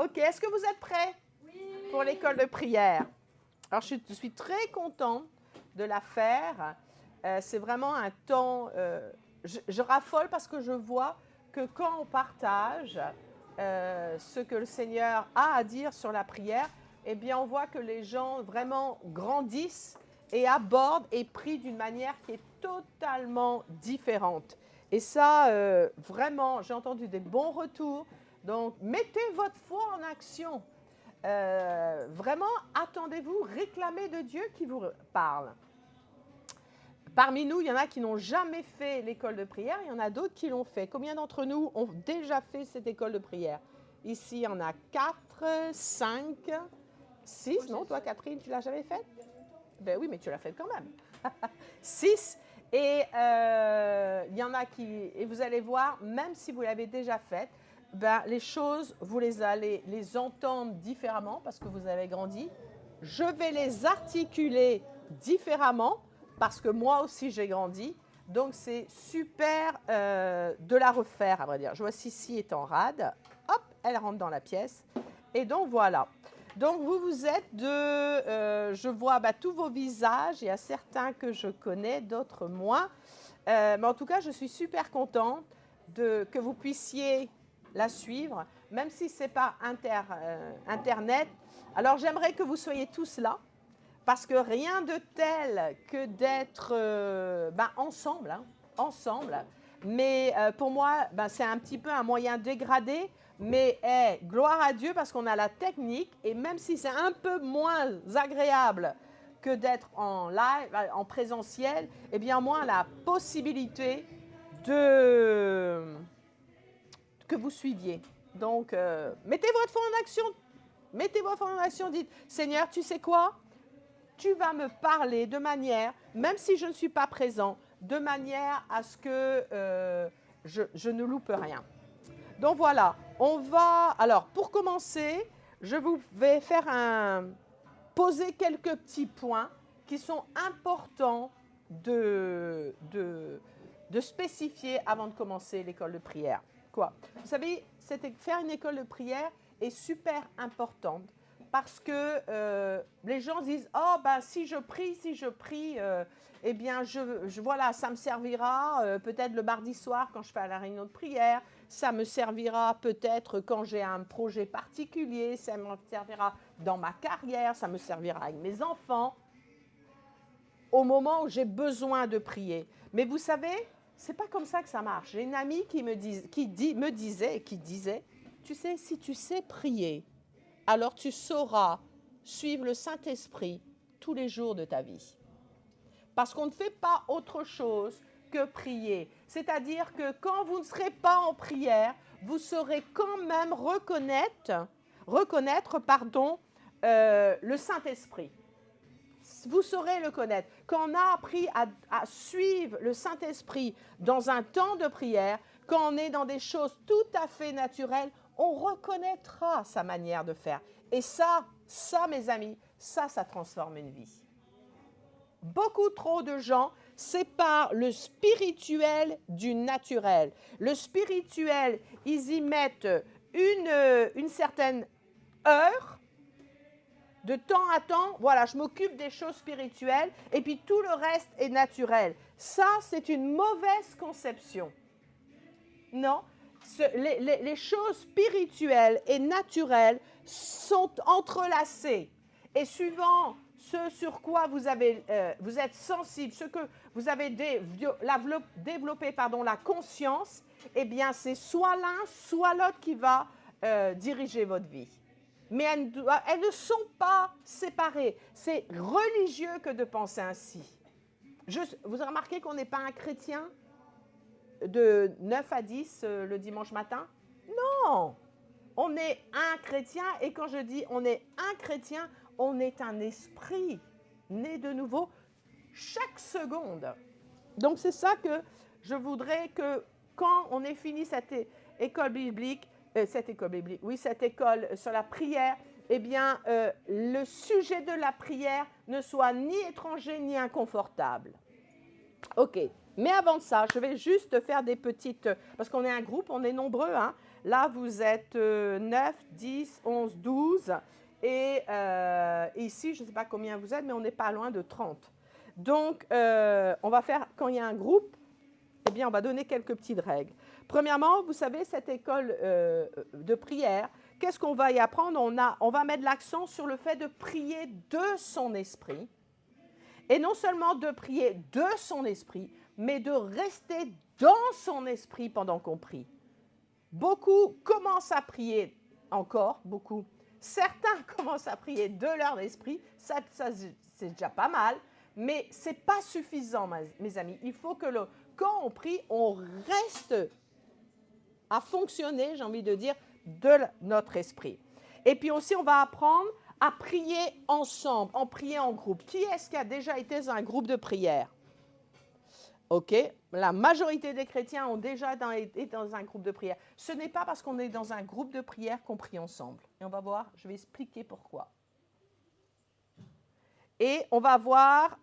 Ok, est-ce que vous êtes prêts pour l'école de prière? Alors, je suis très contente de la faire. C'est vraiment un temps... je raffole parce que je vois que quand on partage ce que le Seigneur a à dire sur la prière, eh bien, on voit que les gens vraiment grandissent et abordent et prient d'une manière qui est totalement différente. Et ça, vraiment, j'ai entendu des bons retours. Donc, mettez votre foi en action. Vraiment, attendez-vous, réclamez de Dieu qui vous parle. Parmi nous, il y en a qui n'ont jamais fait l'école de prière, il y en a d'autres qui l'ont fait. Combien d'entre nous ont déjà fait cette école de prière? Ici, il y en a 4, 5, 6. Non, toi, Catherine, tu ne l'as jamais faite? Ben oui, mais tu l'as faite quand même. 6. Et il y en a qui... Et vous allez voir, même si vous l'avez déjà faite, ben, les choses, vous allez les entendre différemment parce que vous avez grandi. Je vais les articuler différemment parce que moi aussi j'ai grandi. Donc c'est super de la refaire, à vrai dire. Je vois Sissi est en rade. Hop, elle rentre dans la pièce. Et donc voilà. Donc vous êtes je vois tous vos visages. Il y a certains que je connais, d'autres moins. Mais en tout cas, je suis super contente que vous puissiez la suivre, même si ce n'est pas Internet. Alors, j'aimerais que vous soyez tous là, parce que rien de tel que d'être ensemble, hein, ensemble. Mais pour moi, c'est un petit peu un moyen dégradé, mais gloire à Dieu, parce qu'on a la technique, et même si c'est un peu moins agréable que d'être en live, en présentiel, eh bien, moins la possibilité que vous suiviez. Donc, mettez votre foi en action. Mettez votre foi en action. Dites, Seigneur, tu sais quoi? Tu vas me parler de manière, même si je ne suis pas présent, de manière à ce que je ne loupe rien. Donc voilà, on va... Alors, pour commencer, je vais poser quelques petits points qui sont importants de spécifier avant de commencer l'école de prière. Quoi? Vous savez, faire une école de prière est super importante parce que les gens disent « Oh, si je prie, eh bien, voilà, ça me servira peut-être le mardi soir quand je fais la réunion de prière, ça me servira peut-être quand j'ai un projet particulier, ça me servira dans ma carrière, ça me servira avec mes enfants, au moment où j'ai besoin de prier. » Mais vous savez, c'est pas comme ça que ça marche. J'ai une amie qui me disait, tu sais, si tu sais prier, alors tu sauras suivre le Saint-Esprit tous les jours de ta vie. Parce qu'on ne fait pas autre chose que prier. C'est-à-dire que quand vous ne serez pas en prière, vous saurez quand même reconnaître le Saint-Esprit. Vous saurez le connaître. Quand on a appris à suivre le Saint-Esprit dans un temps de prière, quand on est dans des choses tout à fait naturelles, on reconnaîtra sa manière de faire. Et ça, mes amis, ça transforme une vie. Beaucoup trop de gens séparent le spirituel du naturel. Le spirituel, ils y mettent une certaine heure, de temps à temps, voilà, je m'occupe des choses spirituelles et puis tout le reste est naturel. Ça, c'est une mauvaise conception. Non, les choses spirituelles et naturelles sont entrelacées. Et suivant ce sur quoi vous êtes sensible, ce que vous avez développé la conscience, eh bien, c'est soit l'un, soit l'autre qui va diriger votre vie. Mais elles ne sont pas séparées. C'est religieux que de penser ainsi. Vous avez remarqué qu'on n'est pas un chrétien de 9 à 10 le dimanche matin? Non! On est un chrétien, et quand je dis on est un chrétien, on est un esprit né de nouveau chaque seconde. Donc c'est ça que je voudrais que quand on ait fini cette école biblique, cette école sur la prière, eh bien, le sujet de la prière ne soit ni étranger ni inconfortable. OK. Mais avant ça, je vais juste faire des petites... Parce qu'on est un groupe, on est nombreux, hein. Là, vous êtes 9, 10, 11, 12. Et ici, je ne sais pas combien vous êtes, mais on n'est pas loin de 30. Donc, on va faire, quand il y a un groupe, eh bien, on va donner quelques petites règles. Premièrement, vous savez, cette école de prière, qu'est-ce qu'on va y apprendre? On va mettre l'accent sur le fait de prier de son esprit. Et non seulement de prier de son esprit, mais de rester dans son esprit pendant qu'on prie. Beaucoup commencent à prier encore, beaucoup. Certains commencent à prier de leur esprit, ça c'est déjà pas mal, mais ce n'est pas suffisant, mes amis. Il faut que quand on prie, on reste à fonctionner, j'ai envie de dire, de notre esprit. Et puis aussi, on va apprendre à prier ensemble, en prier en groupe. Qui est-ce qui a déjà été dans un groupe de prière? Ok, la majorité des chrétiens ont déjà été dans un groupe de prière. Ce n'est pas parce qu'on est dans un groupe de prière qu'on prie ensemble. Et on va voir, je vais expliquer pourquoi. Et on va voir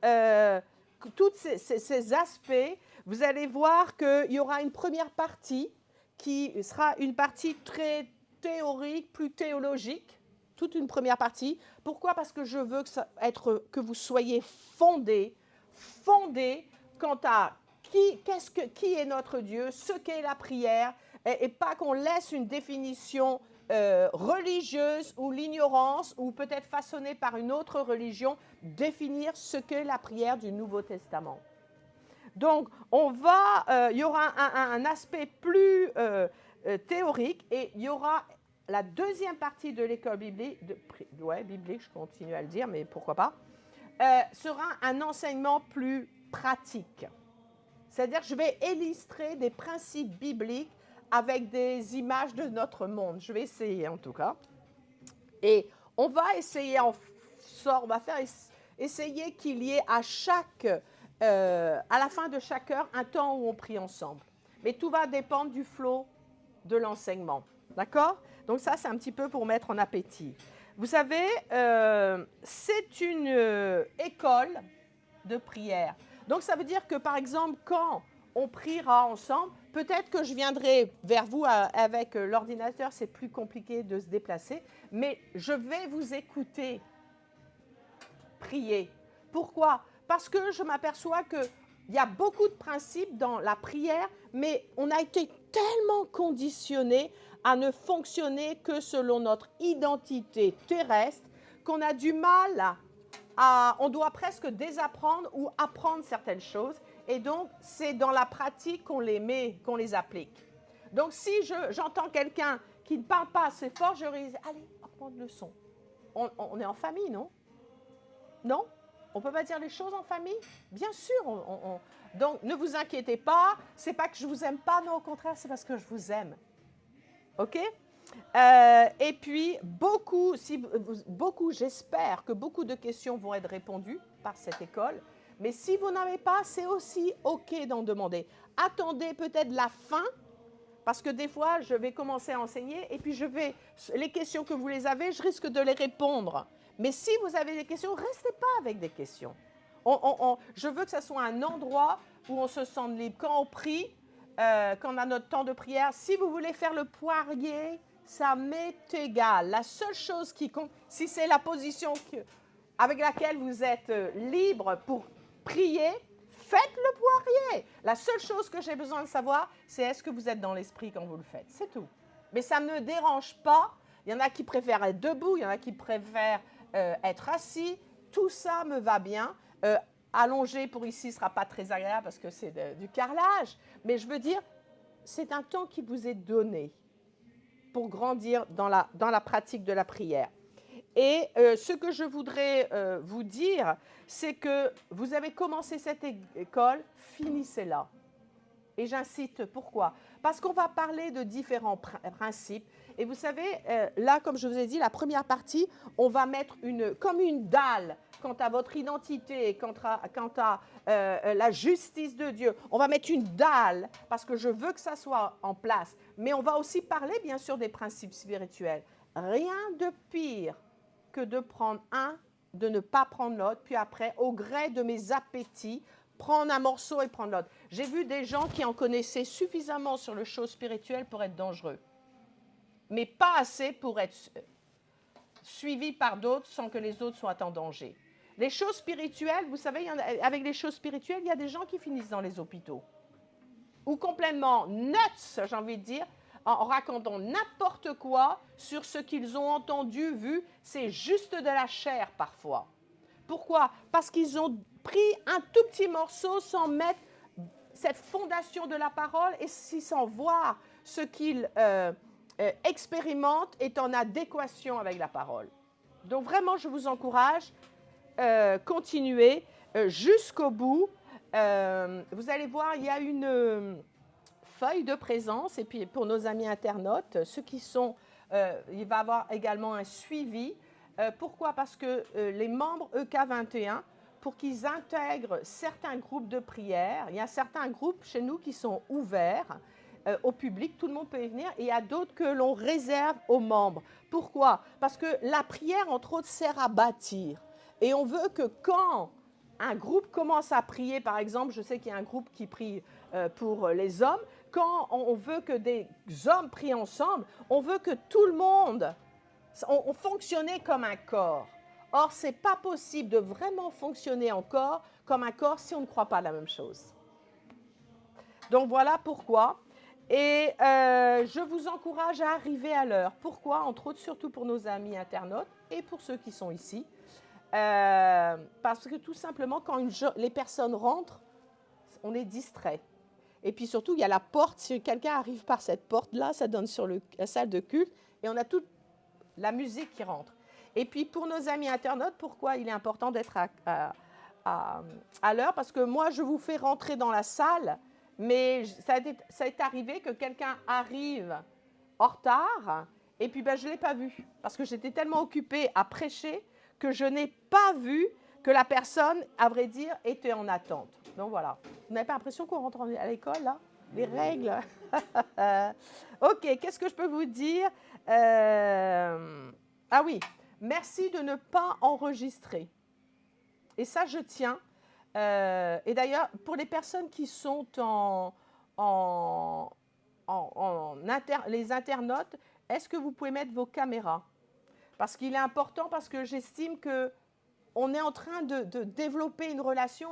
tous ces aspects. Vous allez voir qu'il y aura une première partie qui sera une partie très théorique, plus théologique. Toute une première partie. Pourquoi? Parce que je veux que vous soyez fondés quant à qui est notre Dieu, ce qu'est la prière, et pas qu'on laisse une définition religieuse ou l'ignorance, ou peut-être façonnée par une autre religion, définir ce qu'est la prière du Nouveau Testament. Donc, il y aura un aspect plus théorique, et il y aura la deuxième partie de l'école biblique, biblique, je continue à le dire, mais pourquoi pas, sera un enseignement plus pratique. C'est-à-dire que je vais illustrer des principes bibliques avec des images de notre monde. Je vais essayer en tout cas. Et on va essayer, essayer qu'il y ait à la fin de chaque heure, un temps où on prie ensemble. Mais tout va dépendre du flot de l'enseignement. D'accord? Donc ça, c'est un petit peu pour mettre en appétit. Vous savez, c'est une école de prière. Donc ça veut dire que, par exemple, quand on priera ensemble, peut-être que je viendrai vers vous avec l'ordinateur, c'est plus compliqué de se déplacer, mais je vais vous écouter prier. Pourquoi? Parce que je m'aperçois qu'il y a beaucoup de principes dans la prière, mais on a été tellement conditionnés à ne fonctionner que selon notre identité terrestre qu'on a du mal on doit presque désapprendre ou apprendre certaines choses. Et donc, c'est dans la pratique qu'on les met, qu'on les applique. Donc, si j'entends quelqu'un qui ne parle pas assez fort, je vais dire, allez, augmente le son. On est en famille, non? Non? On ne peut pas dire les choses en famille? Bien sûr. Donc, ne vous inquiétez pas. Ce n'est pas que je ne vous aime pas, non, au contraire, c'est parce que je vous aime. OK? Et puis, j'espère que beaucoup de questions vont être répondues par cette école. Mais si vous n'avez pas, c'est aussi OK d'en demander. Attendez peut-être la fin, parce que des fois, je vais commencer à enseigner, et puis les questions que vous les avez, je risque de les répondre. Mais si vous avez des questions, restez pas avec des questions. Je veux que ce soit un endroit où on se sente libre. Quand on prie, quand on a notre temps de prière, si vous voulez faire le poirier, ça m'est égal. La seule chose qui compte, si c'est la position avec laquelle vous êtes libre pour prier, faites le poirier. La seule chose que j'ai besoin de savoir, c'est est-ce que vous êtes dans l'esprit quand vous le faites. C'est tout. Mais ça ne me dérange pas. Il y en a qui préfèrent être debout, il y en a qui préfèrent être assis. Tout ça me va bien. Allongé pour ici ne sera pas très agréable parce que c'est du carrelage. Mais je veux dire, c'est un temps qui vous est donné pour grandir dans la pratique de la prière. Et ce que je voudrais vous dire, c'est que vous avez commencé cette école, finissez-la. Et j'incite, pourquoi? Parce qu'on va parler de différents principes. Et vous savez, là, comme je vous ai dit, la première partie, on va mettre comme une dalle quant à votre identité, quant à la justice de Dieu. On va mettre une dalle parce que je veux que ça soit en place. Mais on va aussi parler, bien sûr, des principes spirituels. Rien de pire que de prendre de ne pas prendre l'autre, puis après, au gré de mes appétits, prendre un morceau et prendre l'autre. J'ai vu des gens qui en connaissaient suffisamment sur le choses spirituel pour être dangereux. mais pas assez pour être suivi par d'autres sans que les autres soient en danger. Les choses spirituelles, vous savez, avec les choses spirituelles, il y a des gens qui finissent dans les hôpitaux. Ou complètement nuts, j'ai envie de dire, en racontant n'importe quoi sur ce qu'ils ont entendu, vu. C'est juste de la chair parfois. Pourquoi? Parce qu'ils ont pris un tout petit morceau sans mettre cette fondation de la parole et sans voir ce qu'ils expérimentent est en adéquation avec la parole. Donc vraiment, je vous encourage, continuez jusqu'au bout. Vous allez voir, il y a une feuille de présence et puis pour nos amis internautes, ceux qui sont, il va y avoir également un suivi. Pourquoi? Parce que les membres EK21, pour qu'ils intègrent certains groupes de prière, il y a certains groupes chez nous qui sont ouverts au public, tout le monde peut y venir, et il y a d'autres que l'on réserve aux membres. Pourquoi? Parce que la prière, entre autres, sert à bâtir. Et on veut que quand un groupe commence à prier, par exemple, je sais qu'il y a un groupe qui prie pour les hommes, quand on veut que des hommes prient ensemble, on veut que tout le monde, on fonctionnait comme un corps. Or, ce n'est pas possible de vraiment fonctionner en corps comme un corps si on ne croit pas la même chose. Donc voilà pourquoi. Et je vous encourage à arriver à l'heure. Pourquoi? Entre autres, surtout pour nos amis internautes et pour ceux qui sont ici. Parce que tout simplement, quand les personnes rentrent, on est distrait. Et puis surtout, il y a la porte. Si quelqu'un arrive par cette porte-là, ça donne sur la salle de culte. Et on a toute la musique qui rentre. Et puis pour nos amis internautes, pourquoi il est important d'être à l'heure? Parce que moi, je vous fais rentrer dans la salle, mais ça est arrivé que quelqu'un arrive en retard, et puis je ne l'ai pas vu. Parce que j'étais tellement occupée à prêcher que je n'ai pas vu que la personne, à vrai dire, était en attente. Donc voilà. Vous n'avez pas l'impression qu'on rentre à l'école, là? Les règles. Ok, qu'est-ce que je peux vous dire? Ah oui, merci de ne pas enregistrer. Et ça, je tiens. Et d'ailleurs, pour les personnes qui sont les internautes, est-ce que vous pouvez mettre vos caméras? Parce qu'il est important, parce que j'estime que on est en train de développer une relation,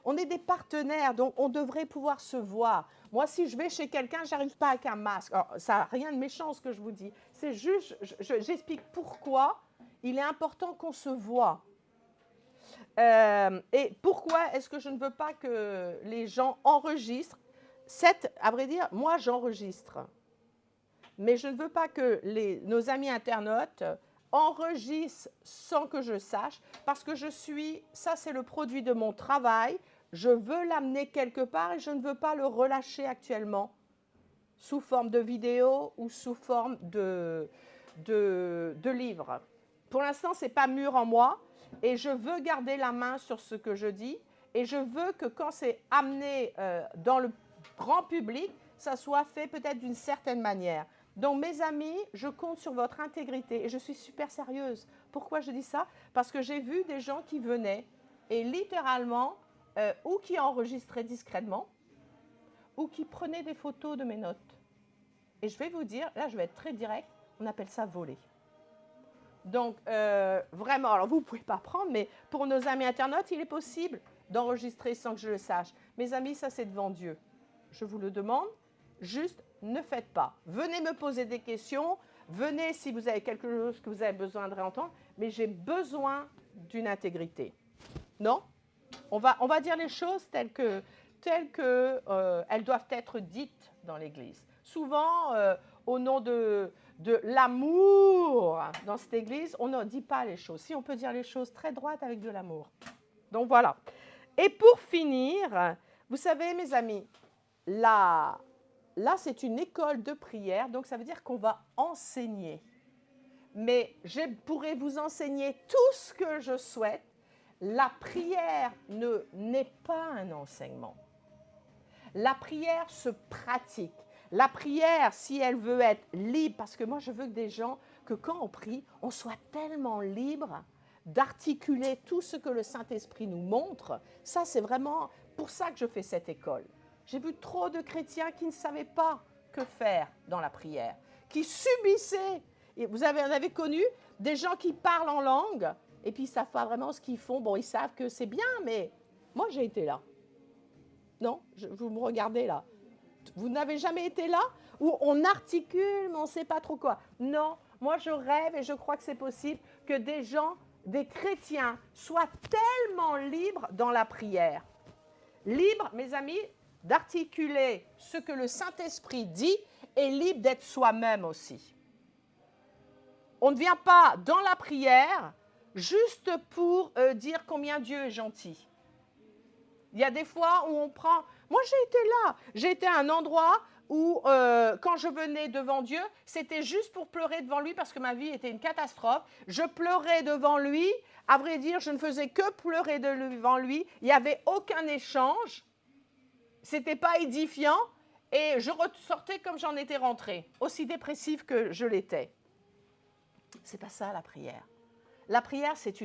on est des partenaires, donc on devrait pouvoir se voir. Moi, si je vais chez quelqu'un, j'arrive pas avec un masque. Alors, ça n'a rien de méchant ce que je vous dis. C'est juste, j'explique pourquoi il est important qu'on se voit. Et pourquoi est-ce que je ne veux pas que les gens enregistrent? À vrai dire, moi, j'enregistre. Mais je ne veux pas que nos amis internautes enregistre sans que je sache, parce que ça c'est le produit de mon travail, je veux l'amener quelque part et je ne veux pas le relâcher actuellement sous forme de vidéo ou sous forme de livre. Pour l'instant, ce n'est pas mûr en moi et je veux garder la main sur ce que je dis et je veux que quand c'est amené dans le grand public, ça soit fait peut-être d'une certaine manière. Donc, mes amis, je compte sur votre intégrité et je suis super sérieuse. Pourquoi je dis ça? Parce que j'ai vu des gens qui venaient et littéralement, ou qui enregistraient discrètement, ou qui prenaient des photos de mes notes. Et je vais vous dire, là je vais être très direct, on appelle ça voler. Donc, vraiment, alors vous ne pouvez pas prendre, mais pour nos amis internautes, il est possible d'enregistrer sans que je le sache. Mes amis, ça c'est devant Dieu. Je vous le demande, juste ne faites pas. Venez me poser des questions, venez si vous avez quelque chose que vous avez besoin de réentendre, mais j'ai besoin d'une intégrité. Non? On va dire les choses telles que elles doivent être dites dans l'Église. Souvent, au nom de l'amour dans cette Église, on ne dit pas les choses. Si on peut dire les choses très droites avec de l'amour. Donc voilà. Et pour finir, vous savez mes amis, là c'est une école de prière, donc ça veut dire qu'on va enseigner. Mais je pourrais vous enseigner tout ce que je souhaite. La prière n'est pas un enseignement. La prière se pratique. La prière, si elle veut être libre, parce que moi je veux que des gens, que quand on prie, on soit tellement libre d'articuler tout ce que le Saint-Esprit nous montre. Ça, c'est vraiment pour ça que je fais cette école. J'ai vu trop de chrétiens qui ne savaient pas que faire dans la prière, qui subissaient. Et vous en avez connu des gens qui parlent en langue et puis ils ne savent pas vraiment ce qu'ils font. Bon, ils savent que c'est bien, mais moi, j'ai été là. Non, vous me regardez là. Vous n'avez jamais été là où on articule, mais on ne sait pas trop quoi. Non, moi, je rêve et je crois que c'est possible que des gens, des chrétiens, soient tellement libres dans la prière. Libres, mes amis, d'articuler ce que le Saint-Esprit dit et libre d'être soi-même aussi. On ne vient pas dans la prière juste pour dire combien Dieu est gentil. Il y a des fois où on prend... Moi, j'ai été là. J'ai été à un endroit où, quand je venais devant Dieu, c'était juste pour pleurer devant lui parce que ma vie était une catastrophe. Je pleurais devant lui. À vrai dire, je ne faisais que pleurer devant lui. Il n'y avait aucun échange. Ce n'était pas édifiant. Et je ressortais comme j'en étais rentrée, aussi dépressive que je l'étais. Ce n'est pas ça, la prière. La prière, c'est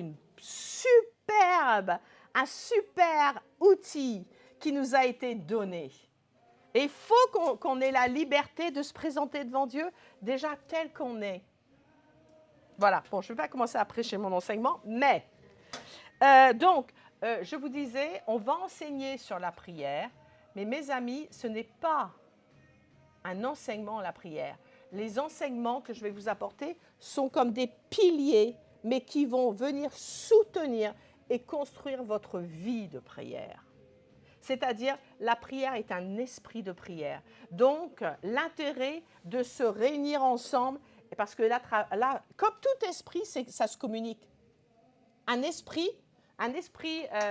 un super outil qui nous a été donné. Et il faut qu'on ait la liberté de se présenter devant Dieu déjà tel qu'on est. Voilà, bon, je ne vais pas commencer à prêcher mon enseignement, mais je vous disais, on va enseigner sur la prière, mais mes amis, ce n'est pas un enseignement à la prière. Les enseignements que je vais vous apporter sont comme des piliers, mais qui vont venir soutenir et construire votre vie de prière. C'est-à-dire, la prière est un esprit de prière. Donc, l'intérêt de se réunir ensemble, parce que là comme tout esprit, ça se communique. Un esprit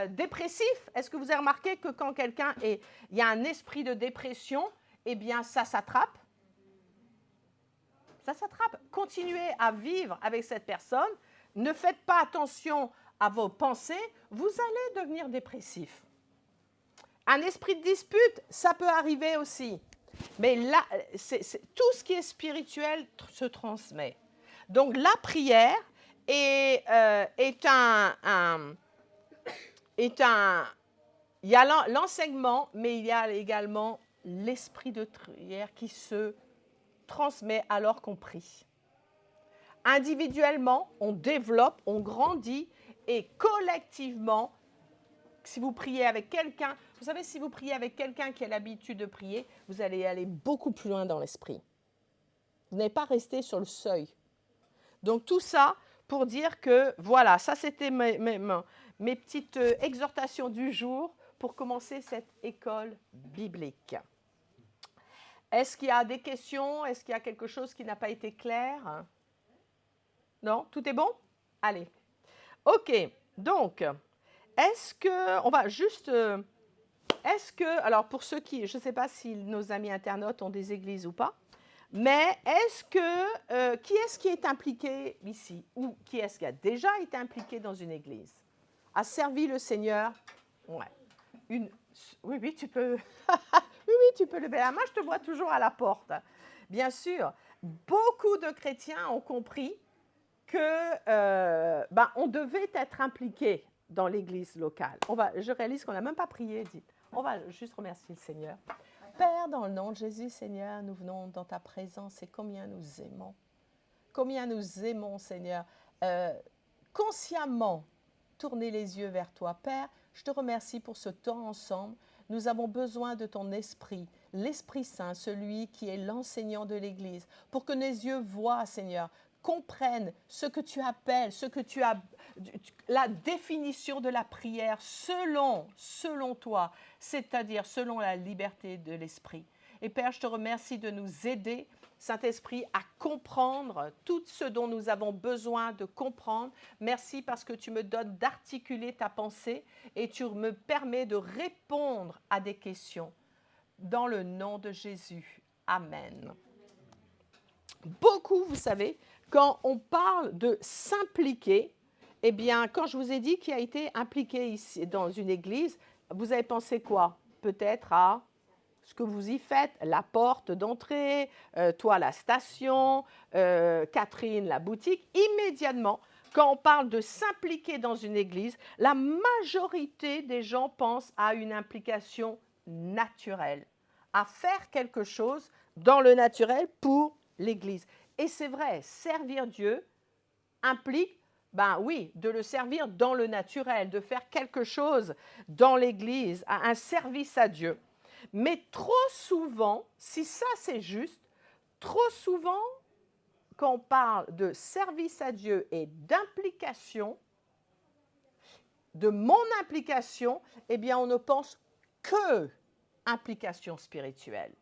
dépressif, est-ce que vous avez remarqué que quand il y a un esprit de dépression, eh bien, ça s'attrape. Ça s'attrape. Continuez à vivre avec cette personne. Ne faites pas attention à vos pensées. Vous allez devenir dépressif. Un esprit de dispute, ça peut arriver aussi. Mais là, tout ce qui est spirituel se transmet. Donc, la prière il y a l'enseignement, mais il y a également l'esprit de prière qui se transmet alors qu'on prie. Individuellement, on développe, on grandit et collectivement, si vous priez avec quelqu'un, vous savez, si vous priez avec quelqu'un qui a l'habitude de prier, vous allez aller beaucoup plus loin dans l'esprit. Vous n'allez pas rester sur le seuil. Donc tout ça pour dire que, voilà, ça c'était mes petites exhortations du jour pour commencer cette école biblique. Est-ce qu'il y a des questions? Est-ce qu'il y a quelque chose qui n'a pas été clair? Non? Tout est bon? Allez. OK. Donc, alors pour ceux qui, je ne sais pas si nos amis internautes ont des églises ou pas, mais qui est-ce qui est impliqué ici? Ou qui est-ce qui a déjà été impliqué dans une église? A servi le Seigneur? Ouais. Oui, tu peux... oui, tu peux lever la main, je te vois toujours à la porte. Bien sûr, beaucoup de chrétiens ont compris que on devait être impliqué dans l'église locale. Je réalise qu'on n'a même pas prié, dites. On va juste remercier le Seigneur. Père, dans le nom de Jésus, Seigneur, nous venons dans ta présence et combien nous aimons. Combien nous aimons, Seigneur. Consciemment, tourner les yeux vers toi. Père, je te remercie pour ce temps ensemble. Nous avons besoin de ton esprit, l'Esprit Saint, celui qui est l'enseignant de l'Église, pour que nos yeux voient, Seigneur, comprennent ce que tu appelles, la définition de la prière selon toi, c'est-à-dire selon la liberté de l'Esprit. Et Père, je te remercie de nous aider, Saint-Esprit, à comprendre tout ce dont nous avons besoin de comprendre. Merci parce que tu me donnes d'articuler ta pensée et tu me permets de répondre à des questions. Dans le nom de Jésus. Amen. Beaucoup, vous savez, quand on parle de s'impliquer, eh bien, quand je vous ai dit qu'il a été impliqué ici dans une église, vous avez pensé quoi? Peut-être à ce que vous y faites, la porte d'entrée, toi la station, Catherine la boutique. Immédiatement, quand on parle de s'impliquer dans une église, la majorité des gens pensent à une implication naturelle, à faire quelque chose dans le naturel pour l'Église. Et c'est vrai, servir Dieu implique, ben oui, de le servir dans le naturel, de faire quelque chose dans l'Église, un service à Dieu. Mais trop souvent, si ça c'est juste, trop souvent, quand on parle de service à Dieu et d'implication, de mon implication, eh bien, on ne pense que implication spirituelle.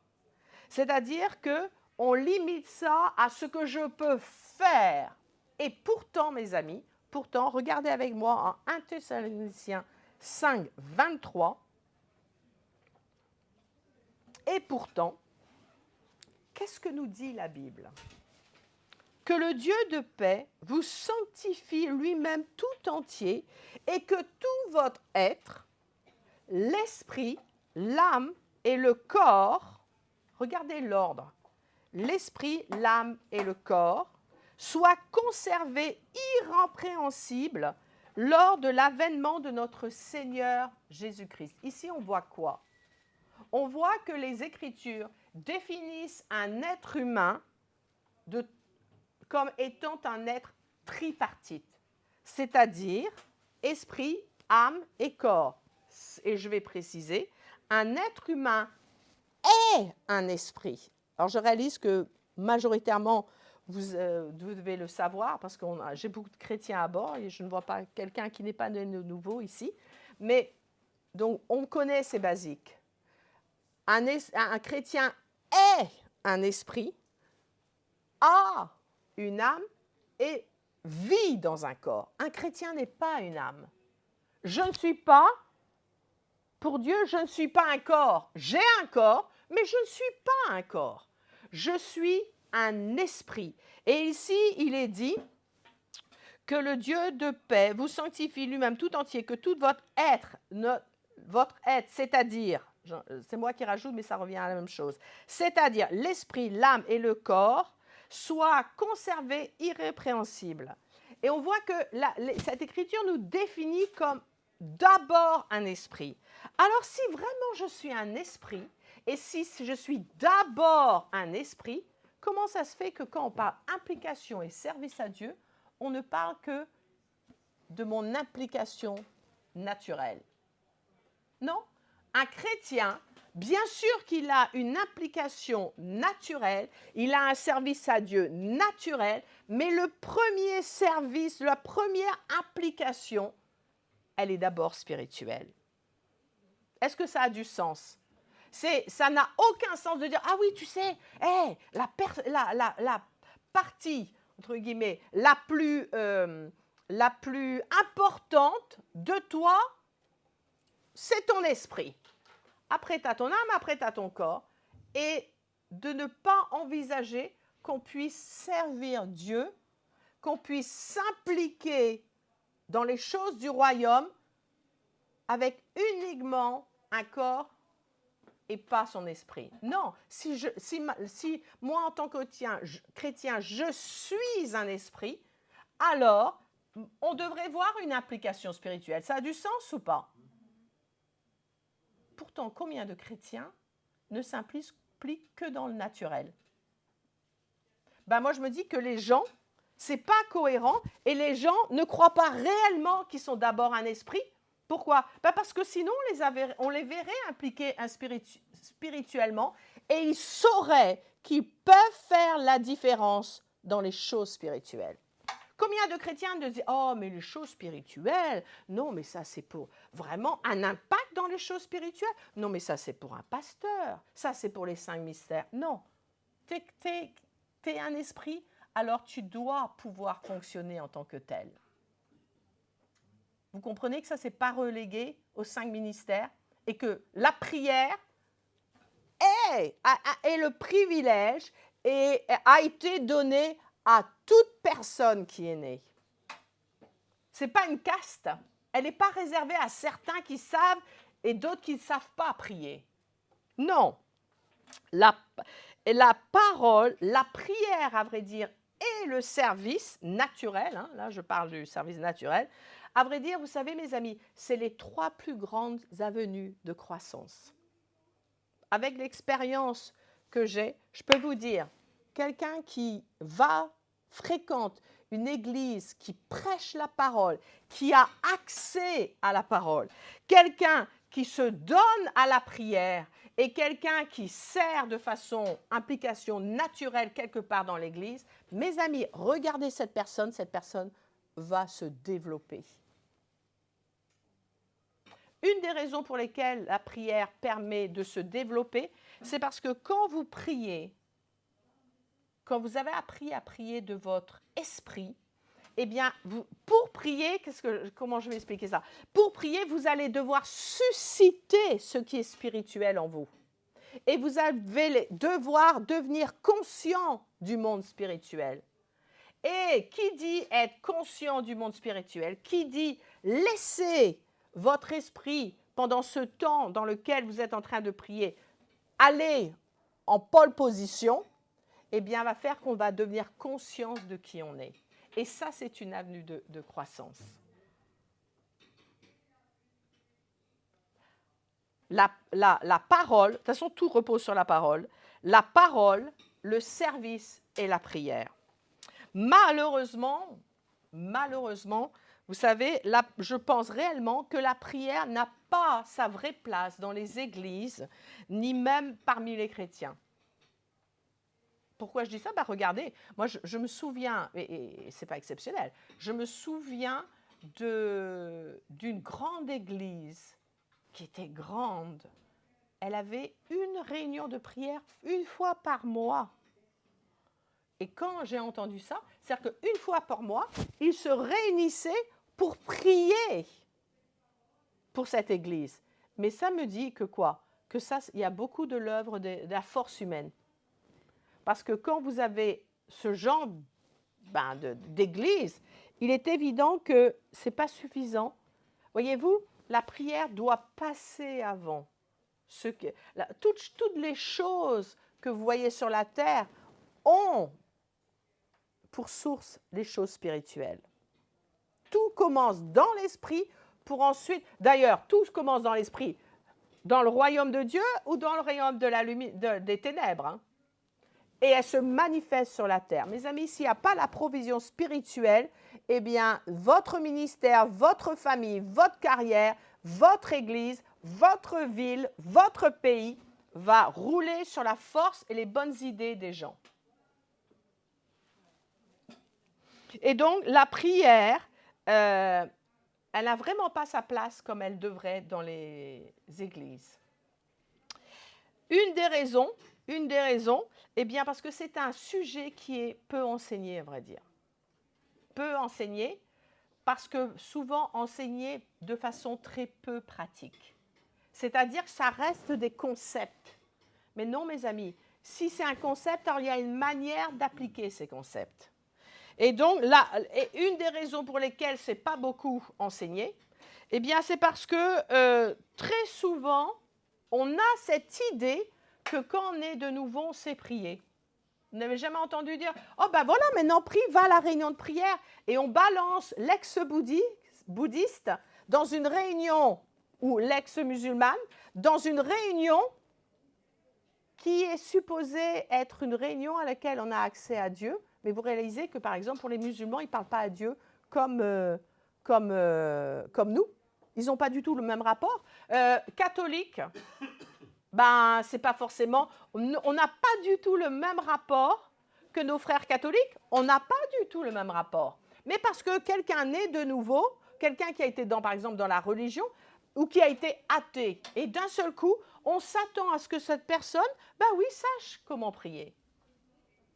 C'est-à-dire qu'on limite ça à ce que je peux faire. Et pourtant, mes amis, pourtant, regardez avec moi en 1 Thessaloniciens 5, 23. Et pourtant, qu'est-ce que nous dit la Bible? Que le Dieu de paix vous sanctifie lui-même tout entier et que tout votre être, l'esprit, l'âme et le corps, regardez l'ordre, l'esprit, l'âme et le corps, soient conservés irrépréhensibles lors de l'avènement de notre Seigneur Jésus-Christ. Ici, on voit quoi? On voit que les Écritures définissent un être humain comme étant un être tripartite, c'est-à-dire esprit, âme et corps. Et je vais préciser, un être humain est un esprit. Alors je réalise que majoritairement, vous devez le savoir, parce que j'ai beaucoup de chrétiens à bord et je ne vois pas quelqu'un qui n'est pas né de nouveau ici. Mais donc on connaît ces basiques. Un chrétien est un esprit, a une âme et vit dans un corps. Un chrétien n'est pas une âme. Je ne suis pas, pour Dieu, je ne suis pas un corps. J'ai un corps, mais je ne suis pas un corps. Je suis un esprit. Et ici, il est dit que le Dieu de paix vous sanctifie lui-même tout entier, que tout votre être, c'est-à-dire, c'est moi qui rajoute, mais ça revient à la même chose, c'est-à-dire l'esprit, l'âme et le corps, soit conservé irrépréhensible. Et on voit que cette écriture nous définit comme d'abord un esprit. Alors si vraiment je suis un esprit, et si je suis d'abord un esprit, comment ça se fait que quand on parle implication et service à Dieu, on ne parle que de mon implication naturelle? Non, un chrétien, bien sûr qu'il a une implication naturelle, il a un service à Dieu naturel, mais le premier service, la première implication, elle est d'abord spirituelle. Est-ce que ça a du sens? Ça n'a aucun sens de dire « Ah oui, tu sais, la partie, entre guillemets, la plus importante de toi, c'est ton esprit. Après, tu as ton âme, après, tu as ton corps. » Et de ne pas envisager qu'on puisse servir Dieu, qu'on puisse s'impliquer dans les choses du royaume avec uniquement un corps et pas son esprit. Non, si moi en tant que chrétien, je suis un esprit, alors on devrait voir une implication spirituelle. Ça a du sens ou pas? Pourtant, combien de chrétiens ne s'impliquent que dans le naturel? Ben moi, je me dis que les gens, c'est pas cohérent et les gens ne croient pas réellement qu'ils sont d'abord un esprit. Pourquoi? Ben parce que sinon, on les verrait impliqués spirituellement et ils sauraient qu'ils peuvent faire la différence dans les choses spirituelles. Combien de chrétiens disent « Oh, mais les choses spirituelles, non, mais ça c'est pour vraiment un impact dans les choses spirituelles. Non, mais ça c'est pour un pasteur. Ça c'est pour les 5 mystères. » Non, t'es un esprit, alors tu dois pouvoir fonctionner en tant que tel. Vous comprenez que ça, c'est pas relégué aux 5 ministères et que la prière est le privilège et a été donné à toute personne qui est née. Ce n'est pas une caste. Elle n'est pas réservée à certains qui savent et d'autres qui ne savent pas prier. Non. La parole, la prière, à vrai dire, et le service naturel, hein, là je parle du service naturel, à vrai dire, vous savez mes amis, c'est les 3 plus grandes avenues de croissance. Avec l'expérience que j'ai, je peux vous dire quelqu'un qui fréquente une église qui prêche la parole, qui a accès à la parole, quelqu'un qui se donne à la prière et quelqu'un qui sert de façon, implication naturelle quelque part dans l'église, mes amis, regardez cette personne va se développer. Une des raisons pour lesquelles la prière permet de se développer, c'est parce que quand vous priez, quand vous avez appris à prier de votre esprit, eh bien, pour prier, comment je vais expliquer ça? Pour prier, vous allez devoir susciter ce qui est spirituel en vous. Et vous allez devoir devenir conscient du monde spirituel. Et qui dit être conscient du monde spirituel, qui dit laisser votre esprit, pendant ce temps dans lequel vous êtes en train de prier, aller en pole position, eh bien, va faire qu'on va devenir conscience de qui on est. Et ça, c'est une avenue de croissance. La parole, de toute façon, tout repose sur la parole. La parole, le service et la prière. Malheureusement, vous savez, je pense réellement que la prière n'a pas sa vraie place dans les églises, ni même parmi les chrétiens. Pourquoi je dis ça? Regardez, moi je me souviens, et ce n'est pas exceptionnel, je me souviens d'une grande église qui était grande. Elle avait une réunion de prière une fois par mois. Et quand j'ai entendu ça, c'est-à-dire qu'une fois par mois, ils se réunissaient pour prier pour cette église. Mais ça me dit que quoi? Que ça, il y a beaucoup de l'œuvre de la force humaine. Parce que quand vous avez ce genre d'église, il est évident que ce n'est pas suffisant. Voyez-vous, la prière doit passer avant. Toutes les choses que vous voyez sur la terre ont pour source les choses spirituelles. Tout commence dans l'esprit pour ensuite... D'ailleurs, tout commence dans l'esprit, dans le royaume de Dieu ou dans le royaume des ténèbres. Hein. Et elle se manifeste sur la terre. Mes amis, s'il n'y a pas la provision spirituelle, eh bien, votre ministère, votre famille, votre carrière, votre église, votre ville, votre pays va rouler sur la force et les bonnes idées des gens. Et donc, la prière, elle n'a vraiment pas sa place comme elle devrait dans les églises. Une des raisons, eh bien, parce que c'est un sujet qui est peu enseigné, à vrai dire. Peu enseigné, parce que souvent enseigné de façon très peu pratique. C'est-à-dire que ça reste des concepts. Mais non, mes amis, si c'est un concept, alors il y a une manière d'appliquer ces concepts. Et donc, une des raisons pour lesquelles ce n'est pas beaucoup enseigné, eh bien, c'est parce que très souvent, on a cette idée que quand on est de nouveau, on sait prier. Vous n'avez jamais entendu dire « Oh, ben voilà, maintenant, prie, va à la réunion de prière. » Et on balance l'ex-bouddhiste dans une réunion, ou l'ex-musulmane, dans une réunion qui est supposée être une réunion à laquelle on a accès à Dieu. Mais vous réalisez que, par exemple, pour les musulmans, ils ne parlent pas à Dieu comme nous. Ils n'ont pas du tout le même rapport. Catholiques, c'est pas forcément... On n'a pas du tout le même rapport que nos frères catholiques. On n'a pas du tout le même rapport. Mais parce que quelqu'un naît de nouveau, quelqu'un qui a été, par exemple, dans la religion, ou qui a été athée, et d'un seul coup, on s'attend à ce que cette personne, sache comment prier.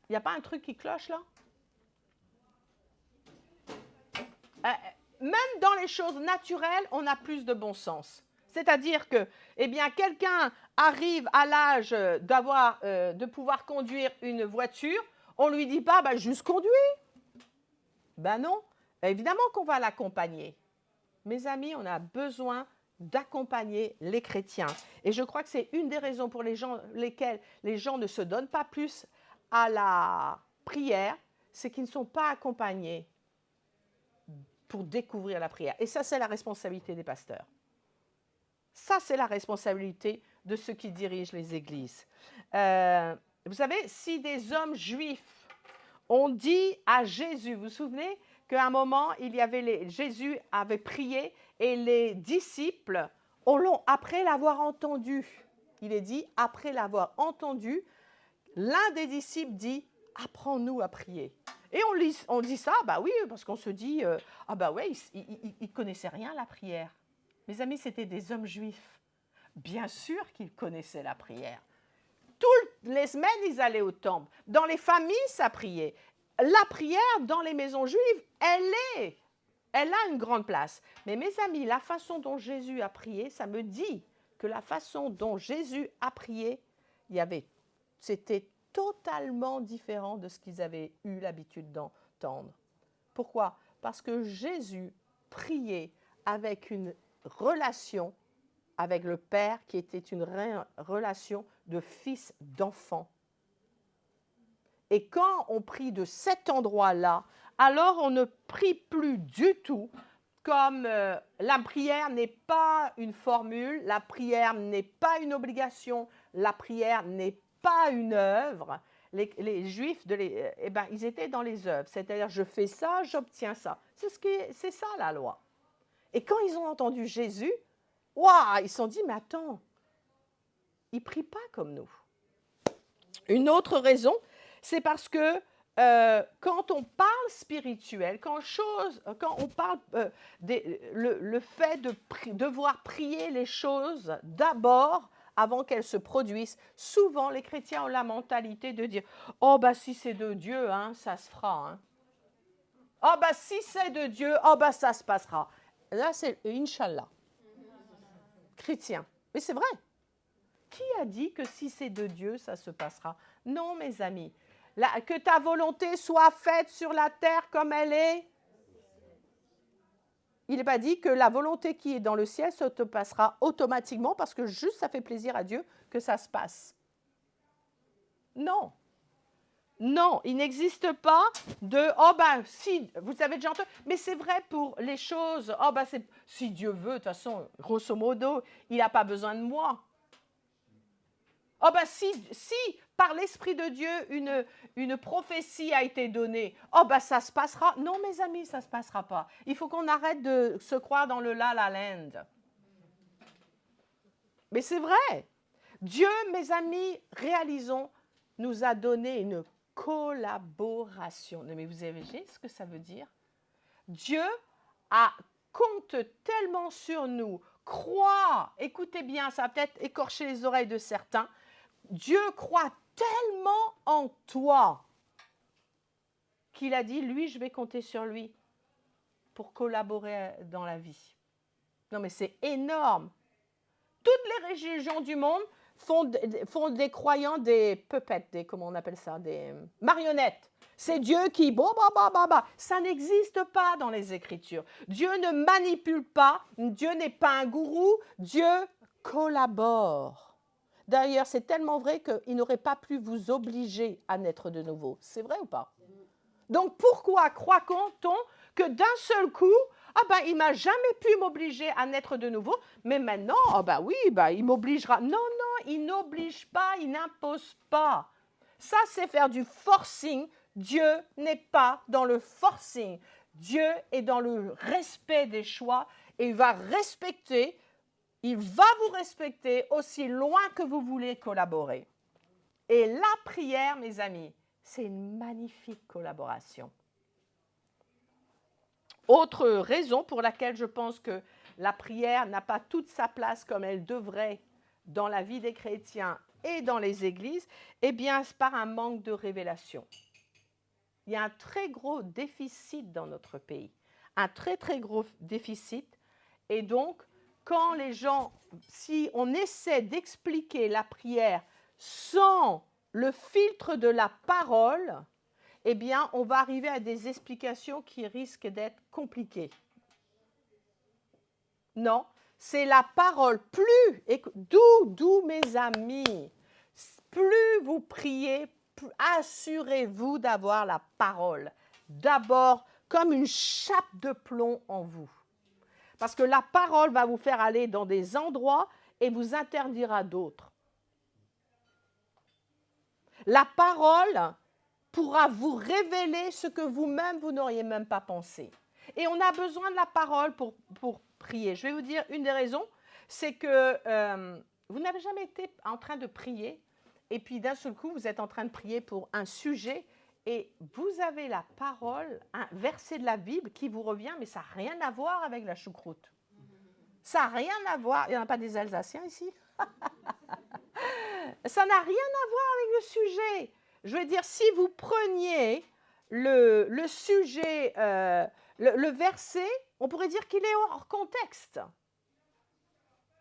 Il n'y a pas un truc qui cloche là? Même dans les choses naturelles, on a plus de bon sens. C'est-à-dire que, quelqu'un arrive à l'âge de pouvoir conduire une voiture, on ne lui dit pas, juste conduis. Non, évidemment qu'on va l'accompagner. Mes amis, on a besoin d'accompagner les chrétiens. Et je crois que c'est une des raisons pour lesquelles les gens ne se donnent pas plus à la prière, c'est qu'ils ne sont pas accompagnés pour découvrir la prière. Et ça, c'est la responsabilité des pasteurs. Ça, c'est la responsabilité de ceux qui dirigent les églises. Vous savez, si des hommes juifs ont dit à Jésus, vous vous souvenez qu'à un moment, Jésus avait prié et les disciples, après l'avoir entendu, il est dit, après l'avoir entendu, l'un des disciples dit, apprends-nous à prier. Et on dit ça, bah oui, parce qu'on se dit, ah bah ouais, ils ne connaissaient rien la prière. Mes amis, c'était des hommes juifs. Bien sûr qu'ils connaissaient la prière. Toutes les semaines, ils allaient au temple. Dans les familles, ça priait. La prière, dans les maisons juives, elle a une grande place. Mais mes amis, la façon dont Jésus a prié, ça me dit que la façon dont Jésus a prié, c'était totalement différent de ce qu'ils avaient eu l'habitude d'entendre. Pourquoi? Parce que Jésus priait avec une relation avec le Père qui était une relation de fils d'enfant. Et quand on prie de cet endroit-là, alors on ne prie plus du tout comme la prière n'est pas une formule, la prière n'est pas une obligation, la prière n'est pas une œuvre. Les Juifs, ils étaient dans les œuvres, c'est-à-dire je fais ça, j'obtiens ça. C'est ça la loi. Et quand ils ont entendu Jésus, waouh, ils se sont dit, mais attends, il ne prie pas comme nous. Une autre raison, c'est parce que quand on parle spirituel, quand on parle le fait de devoir prier les choses d'abord avant qu'elles se produisent, souvent les chrétiens ont la mentalité de dire « Oh, bah si c'est de Dieu, hein, ça se fera. Hein. Oh, bah si c'est de Dieu, oh, bah ça se passera. » Là, c'est Inch'Allah. Chrétien. Mais c'est vrai. Qui a dit que si c'est de Dieu, ça se passera? Non, mes amis. Que ta volonté soit faite sur la terre comme elle est. Il n'est pas dit que la volonté qui est dans le ciel se te passera automatiquement parce que juste ça fait plaisir à Dieu que ça se passe. Non. Non, il n'existe pas de « Oh ben si, vous avez déjà entendu ». Mais c'est vrai pour les choses. « Oh ben si Dieu veut, de toute façon, grosso modo, il n'a pas besoin de moi ». « Oh ben si par l'Esprit de Dieu, une prophétie a été donnée, oh ben ça se passera. » Non, mes amis, ça ne se passera pas. Il faut qu'on arrête de se croire dans le La La Land. Mais c'est vrai. Dieu, mes amis, réalisons, nous a donné une collaboration. Mais vous avez vu ce que ça veut dire? Dieu compte tellement sur nous, croit, écoutez bien, ça va peut-être écorcher les oreilles de certains, Dieu croit tellement en toi qu'il a dit, lui, je vais compter sur lui pour collaborer dans la vie. Non, mais c'est énorme. Toutes les religions du monde font des croyants des puppets, comment on appelle ça, des marionnettes. C'est Dieu qui, ça n'existe pas dans les Écritures. Dieu ne manipule pas, Dieu n'est pas un gourou, Dieu collabore. D'ailleurs, c'est tellement vrai qu'il n'aurait pas pu vous obliger à naître de nouveau. C'est vrai ou pas? Donc, pourquoi croit-on que d'un seul coup, il ne m'a jamais pu m'obliger à naître de nouveau, mais maintenant, il m'obligera. Non, il n'oblige pas, il n'impose pas. Ça, c'est faire du forcing. Dieu n'est pas dans le forcing. Dieu est dans le respect des choix et il va vous respecter aussi loin que vous voulez collaborer. Et la prière, mes amis, c'est une magnifique collaboration. Autre raison pour laquelle je pense que la prière n'a pas toute sa place comme elle devrait dans la vie des chrétiens et dans les églises, c'est par un manque de révélation. Il y a un très gros déficit dans notre pays, un très très gros déficit, et donc quand les gens, si on essaie d'expliquer la prière sans le filtre de la parole, on va arriver à des explications qui risquent d'être compliquées. Non, c'est la parole. D'où mes amis, plus vous priez, assurez-vous d'avoir la parole. D'abord, comme une chape de plomb en vous. Parce que la parole va vous faire aller dans des endroits et vous interdira d'autres. La parole pourra vous révéler ce que vous-même, vous n'auriez même pas pensé. Et on a besoin de la parole pour prier. Je vais vous dire une des raisons, c'est que vous n'avez jamais été en train de prier et puis d'un seul coup, vous êtes en train de prier pour un sujet et vous avez la parole, un verset de la Bible qui vous revient, mais ça n'a rien à voir avec la choucroute. Ça n'a rien à voir. Il n'y en a pas des Alsaciens ici? Ça n'a rien à voir avec le sujet. Je veux dire, si vous preniez le sujet, le verset, on pourrait dire qu'il est hors contexte.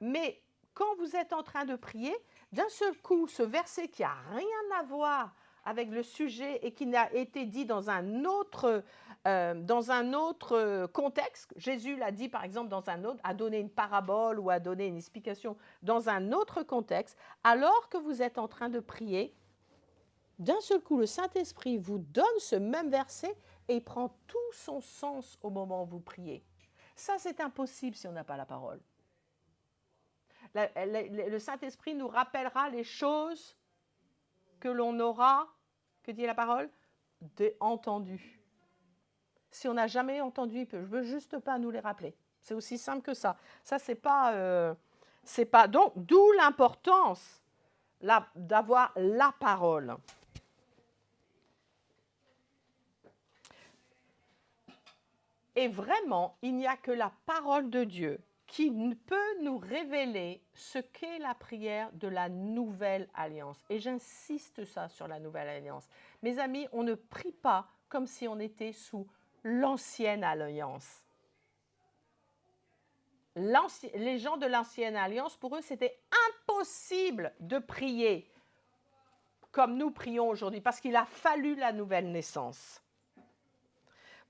Mais quand vous êtes en train de prier, d'un seul coup, ce verset qui n'a rien à voir avec le sujet et qui n'a été dit dans un autre contexte, Jésus l'a dit par exemple dans un autre, a donné une parabole ou a donné une explication dans un autre contexte, alors que vous êtes en train de prier, d'un seul coup, le Saint-Esprit vous donne ce même verset et il prend tout son sens au moment où vous priez. Ça, c'est impossible si on n'a pas la parole. Le Saint-Esprit nous rappellera les choses que l'on aura, que dit la parole, entendues. Si on n'a jamais entendu, je ne veux juste pas nous les rappeler. C'est aussi simple que ça. Ça, c'est pas donc, d'où l'importance d'avoir la parole. Et vraiment, il n'y a que la parole de Dieu qui peut nous révéler ce qu'est la prière de la nouvelle alliance. Et j'insiste ça sur la nouvelle alliance. Mes amis, on ne prie pas comme si on était sous l'ancienne alliance. Les gens de l'ancienne alliance, pour eux, c'était impossible de prier comme nous prions aujourd'hui, parce qu'il a fallu la nouvelle naissance.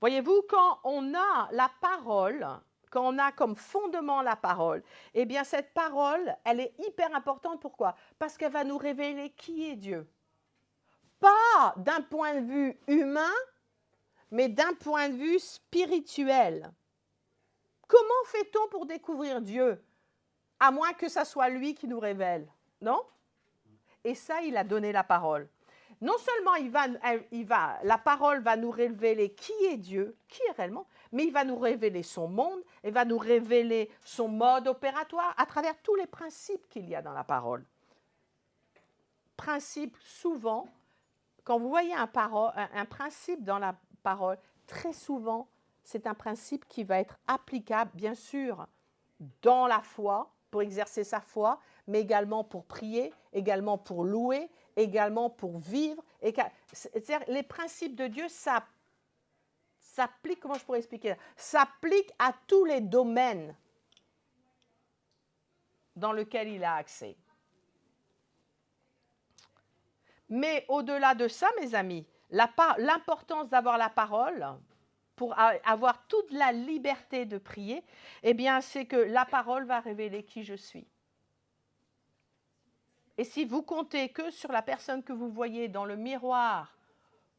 Voyez-vous, quand on a la parole, quand on a comme fondement la parole, eh bien cette parole, elle est hyper importante. Pourquoi? Parce qu'elle va nous révéler qui est Dieu. Pas d'un point de vue humain, mais d'un point de vue spirituel. Comment fait-on pour découvrir Dieu? À moins que ça soit lui qui nous révèle, non? Et ça, il a donné la parole. Non seulement la parole va nous révéler qui est Dieu, qui est réellement, mais il va nous révéler son monde, il va nous révéler son mode opératoire à travers tous les principes qu'il y a dans la parole. Principe, souvent, quand vous voyez un principe dans la parole, très souvent, c'est un principe qui va être applicable, bien sûr, dans la foi, pour exercer sa foi, mais également pour prier, également pour louer, également pour vivre. C'est-à-dire, les principes de Dieu s'appliquent, comment je pourrais expliquer, s'appliquent à tous les domaines dans lesquels il a accès. Mais au-delà de ça, mes amis, l'importance d'avoir la parole, pour avoir toute la liberté de prier, eh bien, c'est que la parole va révéler qui je suis. Et si vous comptez que sur la personne que vous voyez dans le miroir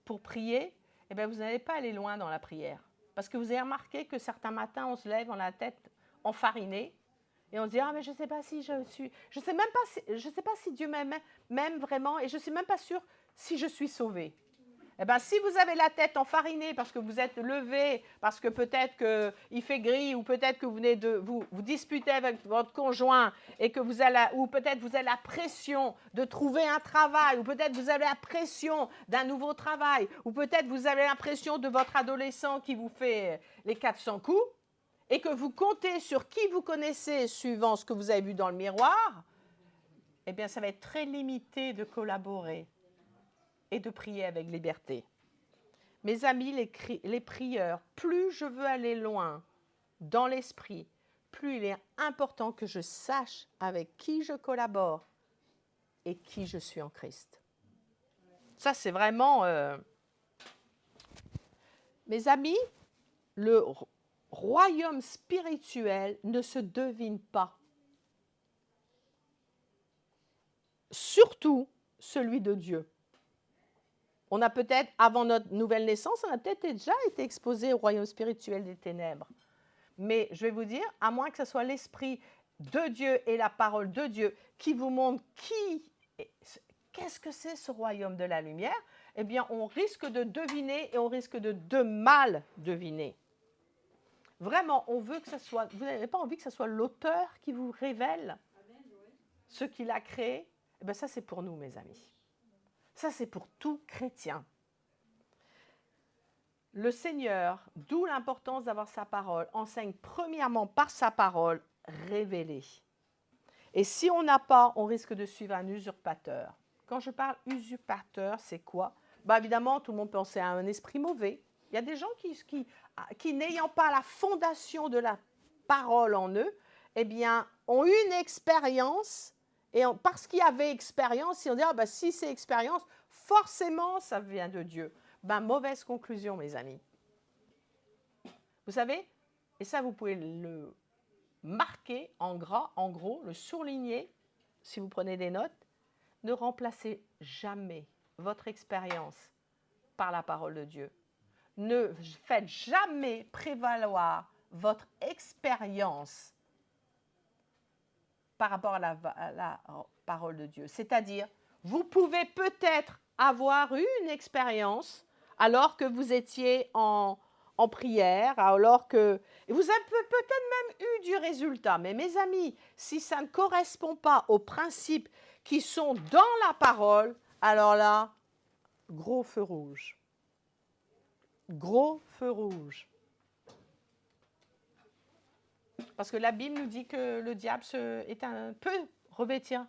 pour prier, eh bien, vous n'allez pas aller loin dans la prière. Parce que vous avez remarqué que certains matins, on se lève, on a la tête enfarinée, et on se dit « Ah, mais je ne sais pas si je suis... Je ne sais pas si Dieu m'aime vraiment, et je ne suis même pas sûre si je suis sauvée. » Eh bien, si vous avez la tête enfarinée parce que vous êtes levé, parce que peut-être qu'il fait gris, ou peut-être que vous venez de vous disputer avec votre conjoint, et que ou peut-être vous avez la pression de trouver un travail, ou peut-être vous avez la pression d'un nouveau travail, ou peut-être vous avez l'impression de votre adolescent qui vous fait les 400 coups, et que vous comptez sur qui vous connaissez suivant ce que vous avez vu dans le miroir, eh bien, ça va être très limité de collaborer et de prier avec liberté. Mes amis, les prieurs, plus je veux aller loin dans l'esprit, plus il est important que je sache avec qui je collabore et qui je suis en Christ. Ça, c'est vraiment... Mes amis, le royaume spirituel ne se devine pas. Surtout celui de Dieu. On a peut-être, avant notre nouvelle naissance, on a peut-être déjà été exposé au royaume spirituel des ténèbres. Mais je vais vous dire, à moins que ce soit l'esprit de Dieu et la parole de Dieu qui vous montre qu'est-ce que c'est ce royaume de la lumière? Eh bien, on risque de deviner et on risque de mal deviner. Vraiment, on veut que ce soit, vous n'avez pas envie que ce soit l'auteur qui vous révèle ce qu'il a créé? Eh bien, ça, c'est pour nous, mes amis. Ça, c'est pour tout chrétien. Le Seigneur, d'où l'importance d'avoir sa parole, enseigne premièrement par sa parole révélée. Et si on n'a pas, on risque de suivre un usurpateur. Quand je parle usurpateur, c'est quoi? Évidemment, tout le monde pense à un esprit mauvais. Il y a des gens qui n'ayant pas la fondation de la parole en eux, eh bien, ont eu une expérience, et parce qu'il y avait expérience, ils ont dit, si c'est expérience, forcément, ça vient de Dieu. Mauvaise conclusion, mes amis. Vous savez, et ça, vous pouvez le marquer en gras, en gros, le surligner, si vous prenez des notes. Ne remplacez jamais votre expérience par la parole de Dieu. Ne faites jamais prévaloir votre expérience par rapport à la parole de Dieu. C'est-à-dire, vous pouvez peut-être avoir eu une expérience alors que vous étiez en prière, alors que vous avez peut-être même eu du résultat. Mais mes amis, si ça ne correspond pas aux principes qui sont dans la parole, alors là, gros feu rouge. Gros feu rouge. Parce que la Bible nous dit que le diable peut revêtir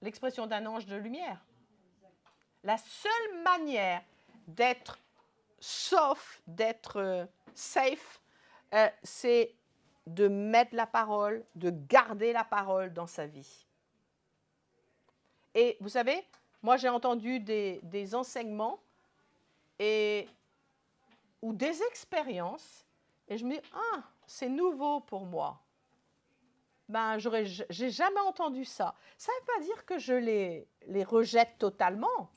l'expression d'un ange de lumière. La seule manière d'être sauf, d'être safe, c'est de mettre la parole, de garder la parole dans sa vie. Et vous savez, moi j'ai entendu des enseignements ou des expériences, et je me dis, c'est nouveau pour moi. J'ai jamais entendu ça. Ça ne veut pas dire que je les rejette totalement.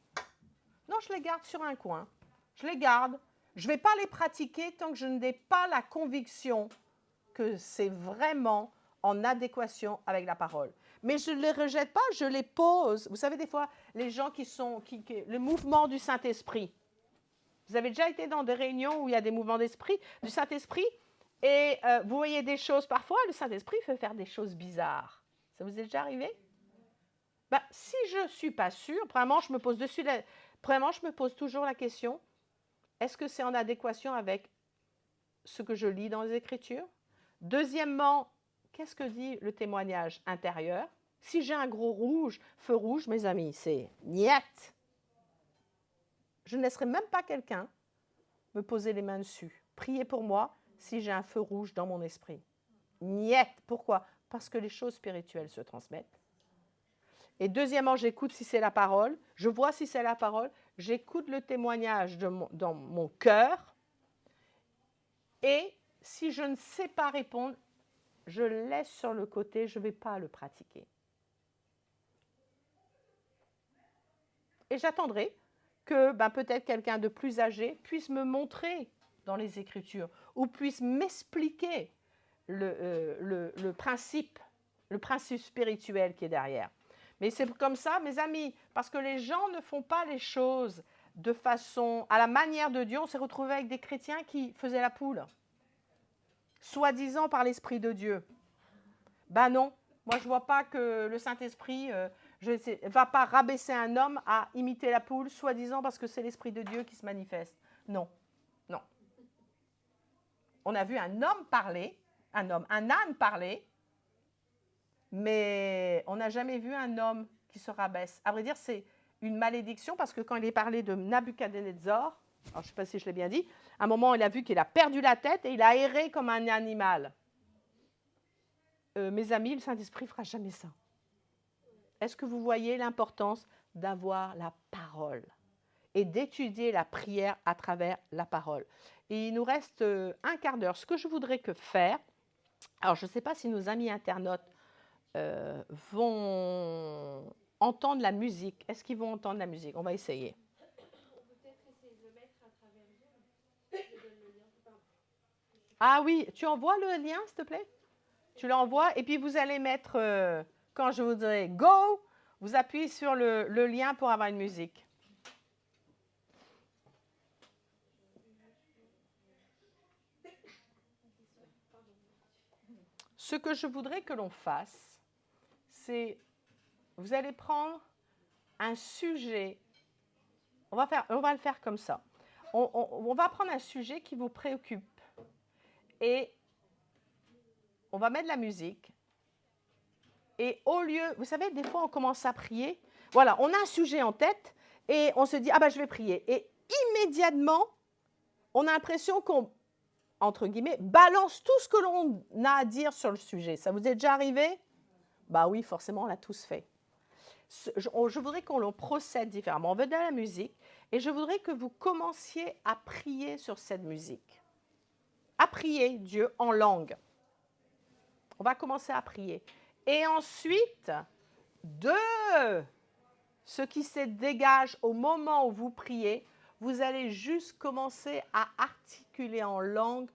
Non, je les garde sur un coin. Je les garde. Je ne vais pas les pratiquer tant que je n'ai pas la conviction que c'est vraiment en adéquation avec la parole. Mais je ne les rejette pas, je les pose. Vous savez, des fois, les gens le mouvement du Saint-Esprit. Vous avez déjà été dans des réunions où il y a des mouvements d'esprit, du Saint-Esprit, et vous voyez des choses, parfois, le Saint-Esprit fait faire des choses bizarres. Ça vous est déjà arrivé? Si je ne suis pas sûre, premièrement, je me pose toujours la question, est-ce que c'est en adéquation avec ce que je lis dans les Écritures? Deuxièmement, qu'est-ce que dit le témoignage intérieur? Si j'ai un gros feu rouge, mes amis, c'est niet. Je ne laisserai même pas quelqu'un me poser les mains dessus. Priez pour moi si j'ai un feu rouge dans mon esprit. Niet. Pourquoi? Parce que les choses spirituelles se transmettent. Et deuxièmement, j'écoute si c'est la parole. Je vois si c'est la parole. J'écoute le témoignage dans mon cœur. Et si je ne sais pas répondre, je le laisse sur le côté, je ne vais pas le pratiquer. Et j'attendrai que peut-être quelqu'un de plus âgé puisse me montrer dans les Écritures ou puisse m'expliquer le principe spirituel qui est derrière. Mais c'est comme ça, mes amis, parce que les gens ne font pas les choses de façon à la manière de Dieu. On s'est retrouvé avec des chrétiens qui faisaient la poule, soi-disant par l'Esprit de Dieu. Non, moi je ne vois pas que le Saint-Esprit ne va pas rabaisser un homme à imiter la poule, soi-disant parce que c'est l'Esprit de Dieu qui se manifeste. Non, non. On a vu un homme parler, un âne parler, mais on n'a jamais vu un homme qui se rabaisse. À vrai dire, c'est une malédiction parce que quand il est parlé de Nabuchodonosor, alors je ne sais pas si je l'ai bien dit, à un moment il a vu qu'il a perdu la tête et il a erré comme un animal. Mes amis, le Saint-Esprit ne fera jamais ça. Est-ce que vous voyez l'importance d'avoir la parole et d'étudier la prière à travers la parole? Et il nous reste un quart d'heure. Ce que je voudrais faire, alors je ne sais pas si nos amis internautes vont entendre la musique. Est-ce qu'ils vont entendre la musique? On va essayer. Peut-être essayer de le mettre à travers Zoom. Je donne le lien. Ah oui, tu envoies le lien, s'il te plaît? Tu l'envoies et puis vous allez mettre, quand je vous dirai go, Vous appuyez sur le lien pour avoir une musique. Ce que je voudrais que l'on fasse, c'est, vous allez prendre un sujet, on va le faire comme ça. On va prendre un sujet qui vous préoccupe et on va mettre de la musique. Et au lieu, vous savez, des fois on commence à prier, voilà, on a un sujet en tête et on se dit, ah ben je vais prier. Et immédiatement, on a l'impression qu'on, entre guillemets, balance tout ce que l'on a à dire sur le sujet. Ça vous est déjà arrivé? Bah oui, forcément, on l'a tous fait. Je voudrais qu'on le procède différemment. On veut de la musique et je voudrais que vous commenciez à prier sur cette musique. À prier Dieu en langue. On va commencer à prier. Et ensuite, de ce qui se dégage au moment où vous priez, vous allez juste commencer à articuler en langue,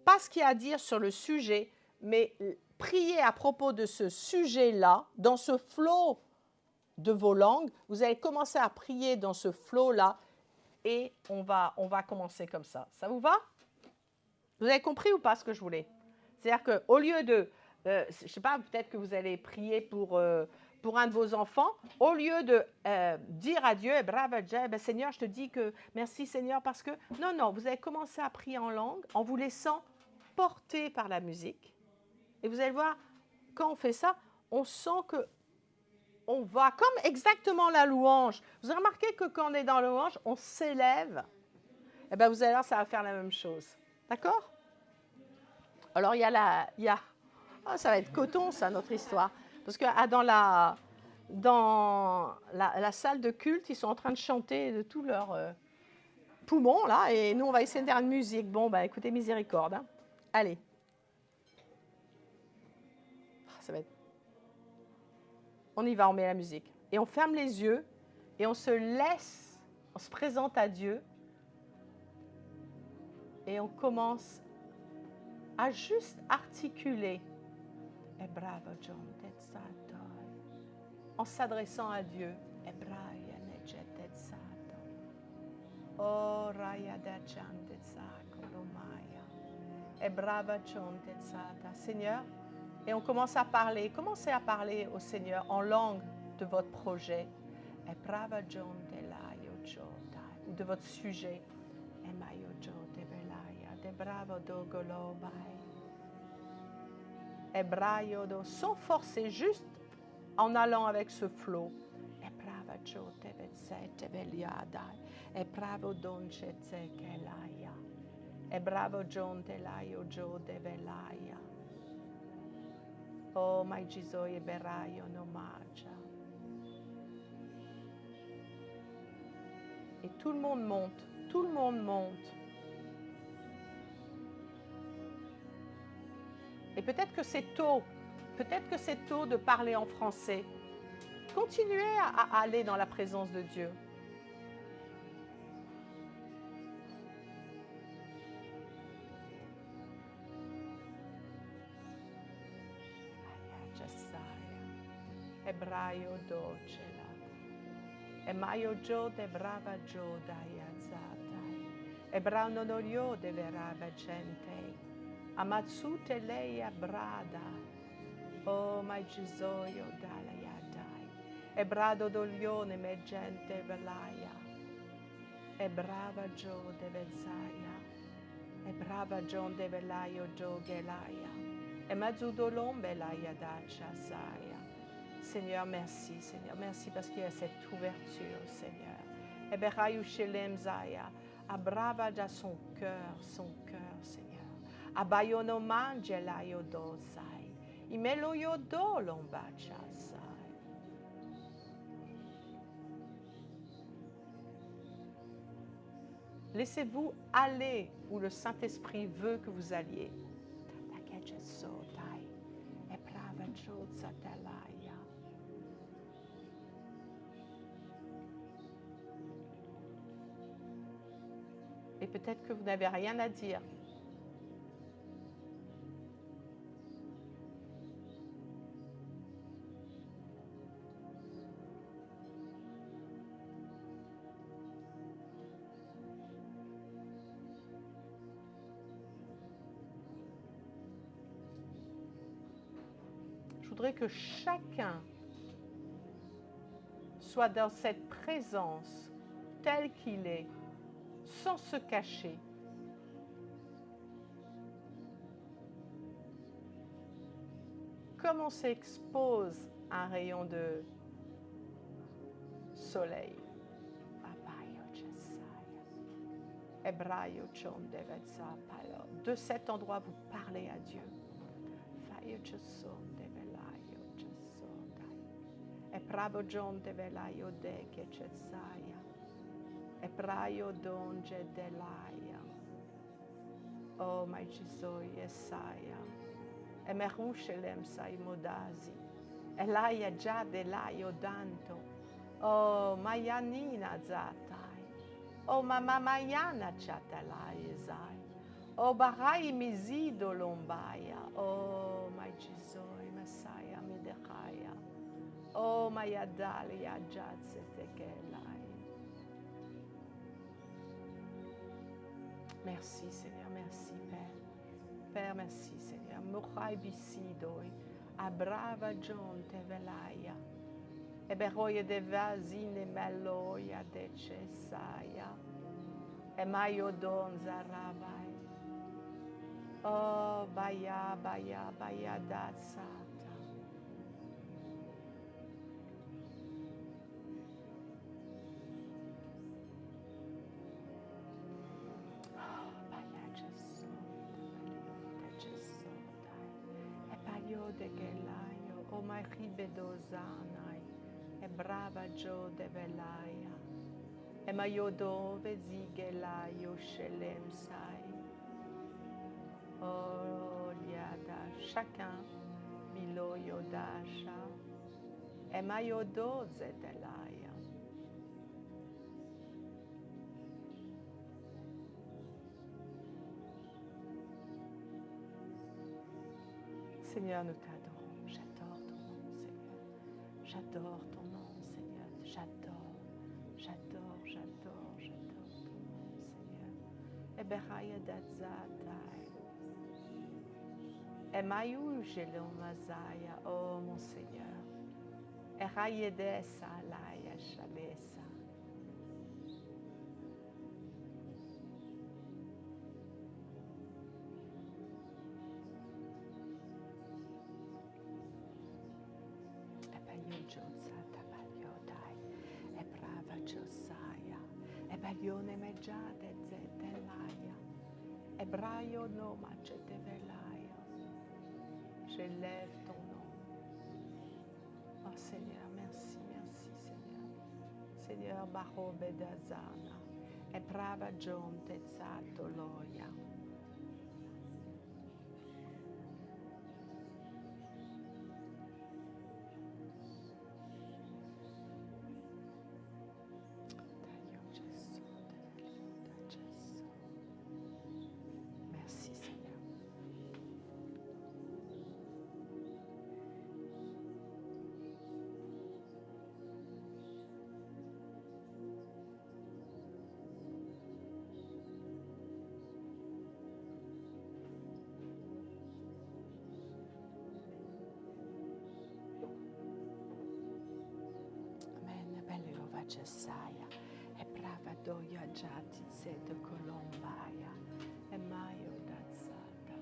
pas ce qu'il y a à dire sur le sujet, mais prier à propos de ce sujet-là, dans ce flot de vos langues. Vous allez commencer à prier dans ce flot-là et on va commencer comme ça. Ça vous va? Vous avez compris ou pas ce que je voulais? C'est-à-dire qu'au lieu de, je ne sais pas, peut-être que vous allez prier pour un de vos enfants, au lieu de dire à Dieu, Seigneur, je te dis que merci Seigneur parce que... Non, vous allez commencer à prier en langue en vous laissant porter par la musique. Et vous allez voir, quand on fait ça, on sent que on va, comme exactement la louange. Vous avez remarqué que quand on est dans la louange, on s'élève. Eh bien, vous allez voir, ça va faire la même chose. D'accord? Alors, ça va être coton, ça, notre histoire. Parce que dans la salle de culte, ils sont en train de chanter de tous leurs poumons, là, et nous, on va essayer de faire une musique. Bon, bah, écoutez, miséricorde. Hein. Allez. Ça va être... On y va, on met la musique. Et on ferme les yeux, et on se laisse, on se présente à Dieu, et on commence à juste articuler. En s'adressant à Dieu. Seigneur, et on commence à parler. Commencez à parler au Seigneur en langue de votre projet, ou de votre sujet. Sans forcer, juste en allant avec ce flot. Oh, my Gizoye berayo no marcha. Et tout le monde monte, tout le monde monte. Et peut-être que c'est tôt de parler en français. Continuez à aller dans la présence de Dieu. Ebraio docela. Emaio jo de brava jo daiazatai. Ebrano norio de verava gente. Amatsute lei abrada. Oh, my gisoio dalayadai. Ebrado doglione me gente velaya. Ebrava jo de vezaya. Ebrava John de velaio jo gelaya. Emazudolom belaya dacha saya. Seigneur, merci, Seigneur. Merci parce qu'il y a cette ouverture, Seigneur. Eberayu shelem zaya. Abrava da son cœur, Seigneur. Abayono mangelayo dosai. Imeloyo do lombacha sai. Laissez-vous aller où le Saint-Esprit veut que vous alliez. Et peut-être que vous n'avez rien à dire. voudrais que chacun soit dans cette présence tel qu'il est, sans se cacher. Comme on s'expose à un rayon de soleil. De cet endroit, vous parlez à Dieu. Oh, my Jesus, Yesaya. Emerushelem sai modazi. Elaya jade laio danto. Oh, mayanina zatai. Oh, mama mayana chatalai zai. Oh, barai mizido lombaya. Oh, my Jesus, Messiah midechaya. Oh, mayadalia jatsetekelai. Merci, Seigneur, merci, Père. Père, merci, Seigneur. Mukhai bisidoi, abrava John tevelaya. Eberoye de vazine meloya de chesaya. Emayo don zarabai. Oh, baya, baya, baya datsata. Oh, baya jesu. De gelaio, o mai ribedozanai, e brava jo de velaya, e maiodo vezi gelaio shelem sai. Oh, liada, chacun, milo yodasha, e maiodo zedelaya. Seigneur, nous t'adorons. J'adore ton nom, Seigneur. J'adore ton nom, Seigneur. J'adore, j'adore, j'adore, j'adore ton nom, Seigneur. Eberaya datzatai. Emayu gelon mazaya, oh mon Seigneur. Erayedesa laya shalesa. Ebaglione meggiate zetelaia, ebraio no macetevelaia, j'élève ton nom. Oh Seigneur, merci, merci Seigneur. Seigneur, Baro Bedazana, ebrava John tezzato loia. Jesaya, e brava doia jati zeto colombaya, e maio dazzata.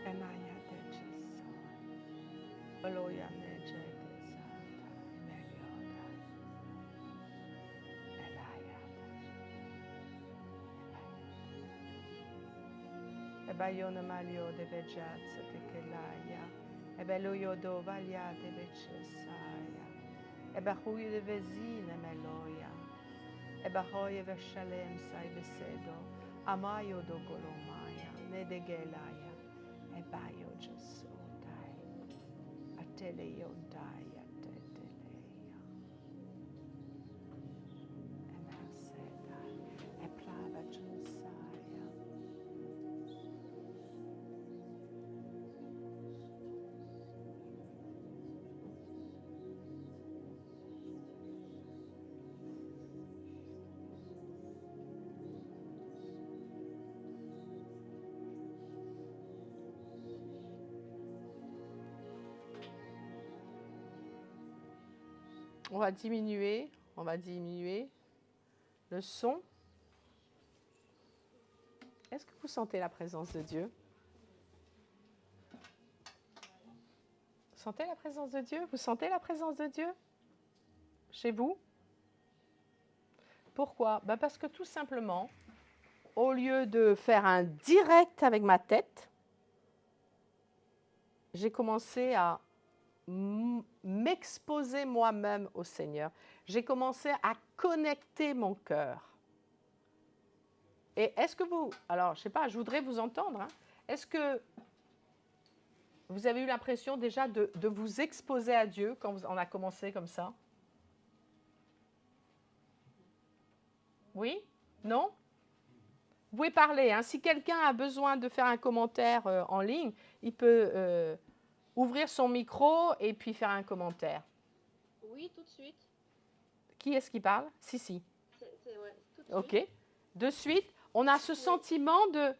Emaya de Jesu, Aloya neje de Zata, Melioda, Elaya, Ebayona Malio de Vejazza de Kelaya, Ebeluyo do Valia de Vechesaya, Ebahuyo de Vezine Meloya, Ebahoye Veshalem Sai Besedo, Amayo do Golomaya, Nedegelaya. Ebayo Jesu dai, ateleyo dai, ateleya. On va diminuer le son. Est-ce que vous sentez la présence de Dieu? Vous sentez la présence de Dieu? Vous sentez la présence de Dieu chez vous? Pourquoi? Ben parce que tout simplement, au lieu de faire un direct avec ma tête, j'ai commencé à m'exposer moi-même au Seigneur. J'ai commencé à connecter mon cœur. Et est-ce que vous... Alors, je ne sais pas, je voudrais vous entendre. Hein. Est-ce que vous avez eu l'impression déjà de vous exposer à Dieu quand on a commencé comme ça? Oui? Non? Vous pouvez parler. Hein. Si quelqu'un a besoin de faire un commentaire en ligne, il peut ouvrir son micro et puis faire un commentaire. Oui, tout de suite. Qui est-ce qui parle? Si. Ouais, tout de OK. suite. De suite, on a ce sentiment de...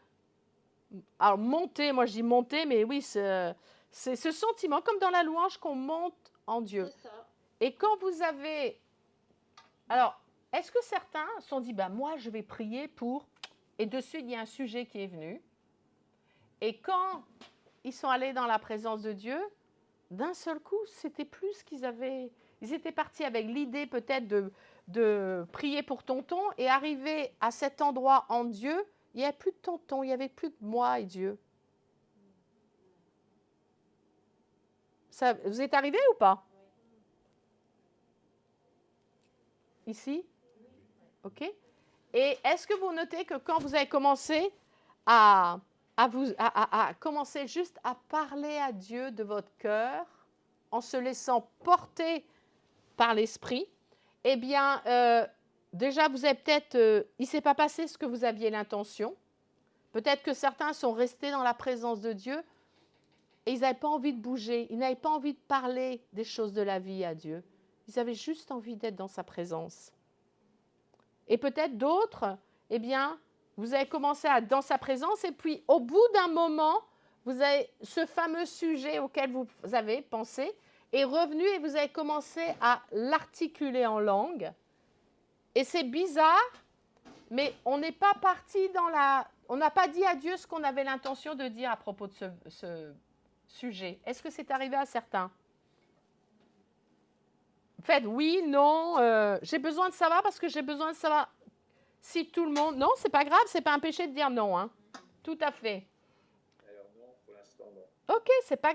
Alors, monter, moi je dis monter, mais oui, c'est ce sentiment, comme dans la louange, qu'on monte en Dieu. C'est ça. Et quand vous avez... Alors, est-ce que certains se sont dit, ben moi je vais prier pour... Et de suite, il y a un sujet qui est venu. Et quand ils sont allés dans la présence de Dieu, d'un seul coup, c'était plus ce qu'ils avaient... Ils étaient partis avec l'idée peut-être de prier pour tonton et arriver à cet endroit en Dieu, il n'y avait plus de tonton, il n'y avait plus de moi et Dieu. Ça, vous êtes arrivé ou pas? Ici? OK. Et est-ce que vous notez que quand vous avez commencé à commencer juste à parler à Dieu de votre cœur, en se laissant porter par l'Esprit, eh bien, déjà, vous avez peut-être... il ne s'est pas passé ce que vous aviez l'intention. Peut-être que certains sont restés dans la présence de Dieu et ils n'avaient pas envie de bouger. Ils n'avaient pas envie de parler des choses de la vie à Dieu. Ils avaient juste envie d'être dans sa présence. Et peut-être d'autres, eh bien, vous avez commencé à être dans sa présence et puis au bout d'un moment, vous avez ce fameux sujet auquel vous avez pensé est revenu et vous avez commencé à l'articuler en langue. Et c'est bizarre, mais on n'est pas parti dans la... On n'a pas dit à Dieu ce qu'on avait l'intention de dire à propos de ce sujet. Est-ce que c'est arrivé à certains? Faites oui, non, j'ai besoin de savoir parce que j'ai besoin de savoir si tout le monde... Non, c'est pas grave, c'est pas un péché de dire non. Hein. Tout à fait. Alors non, pour l'instant non. Ok, c'est pas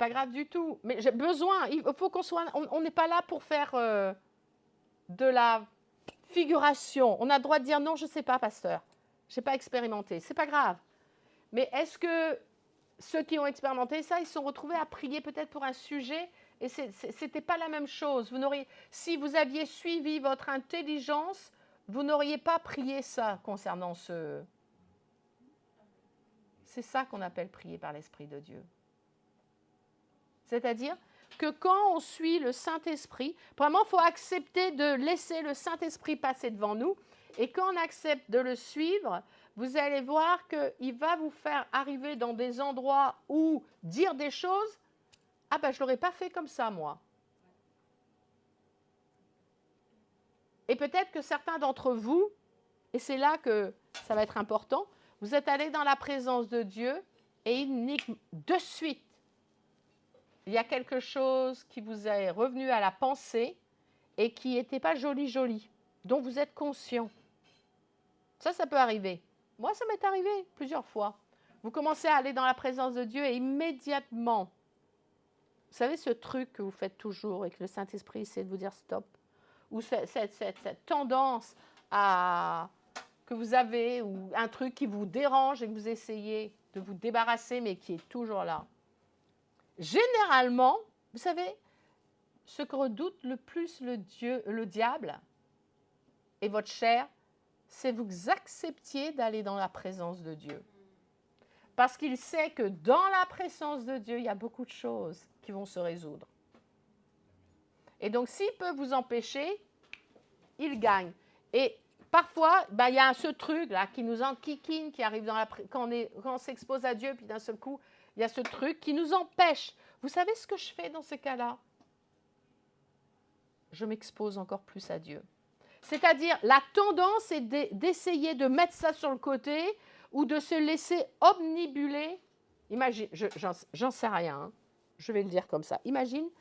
grave du tout. Mais j'ai besoin, il faut qu'on soit... On n'est pas là pour faire de la figuration. On a le droit de dire non, je ne sais pas, pasteur. Je n'ai pas expérimenté. C'est pas grave. Mais est-ce que ceux qui ont expérimenté ça, ils se sont retrouvés à prier peut-être pour un sujet et ce n'était pas la même chose. Si vous aviez suivi votre intelligence, vous n'auriez pas prié ça concernant ce... C'est ça qu'on appelle prier par l'Esprit de Dieu. C'est-à-dire que quand on suit le Saint-Esprit, vraiment, il faut accepter de laisser le Saint-Esprit passer devant nous. Et quand on accepte de le suivre, vous allez voir qu'il va vous faire arriver dans des endroits où dire des choses. Ah ben, je ne l'aurais pas fait comme ça, moi. Et peut-être que certains d'entre vous, et c'est là que ça va être important, vous êtes allés dans la présence de Dieu et de suite, il y a quelque chose qui vous est revenu à la pensée et qui n'était pas joli, dont vous êtes conscient. Ça peut arriver. Moi, ça m'est arrivé plusieurs fois. Vous commencez à aller dans la présence de Dieu et immédiatement, vous savez ce truc que vous faites toujours et que le Saint-Esprit essaie de vous dire stop, ou cette tendance que vous avez, ou un truc qui vous dérange et que vous essayez de vous débarrasser, mais qui est toujours là. Généralement, vous savez, ce que redoute le plus le diable et votre chair, c'est que vous acceptiez d'aller dans la présence de Dieu. Parce qu'il sait que dans la présence de Dieu, il y a beaucoup de choses qui vont se résoudre. Et donc, s'il peut vous empêcher, il gagne. Et parfois, il y a ce truc-là qui nous enquiquine, qui arrive quand on s'expose à Dieu, puis d'un seul coup, il y a ce truc qui nous empêche. Vous savez ce que je fais dans ce cas-là? je m'expose encore plus à Dieu. C'est-à-dire, la tendance est d'essayer de mettre ça sur le côté ou de se laisser omnibuler. Imagine, j'en sais rien, hein. Je vais le dire comme ça. Imaginez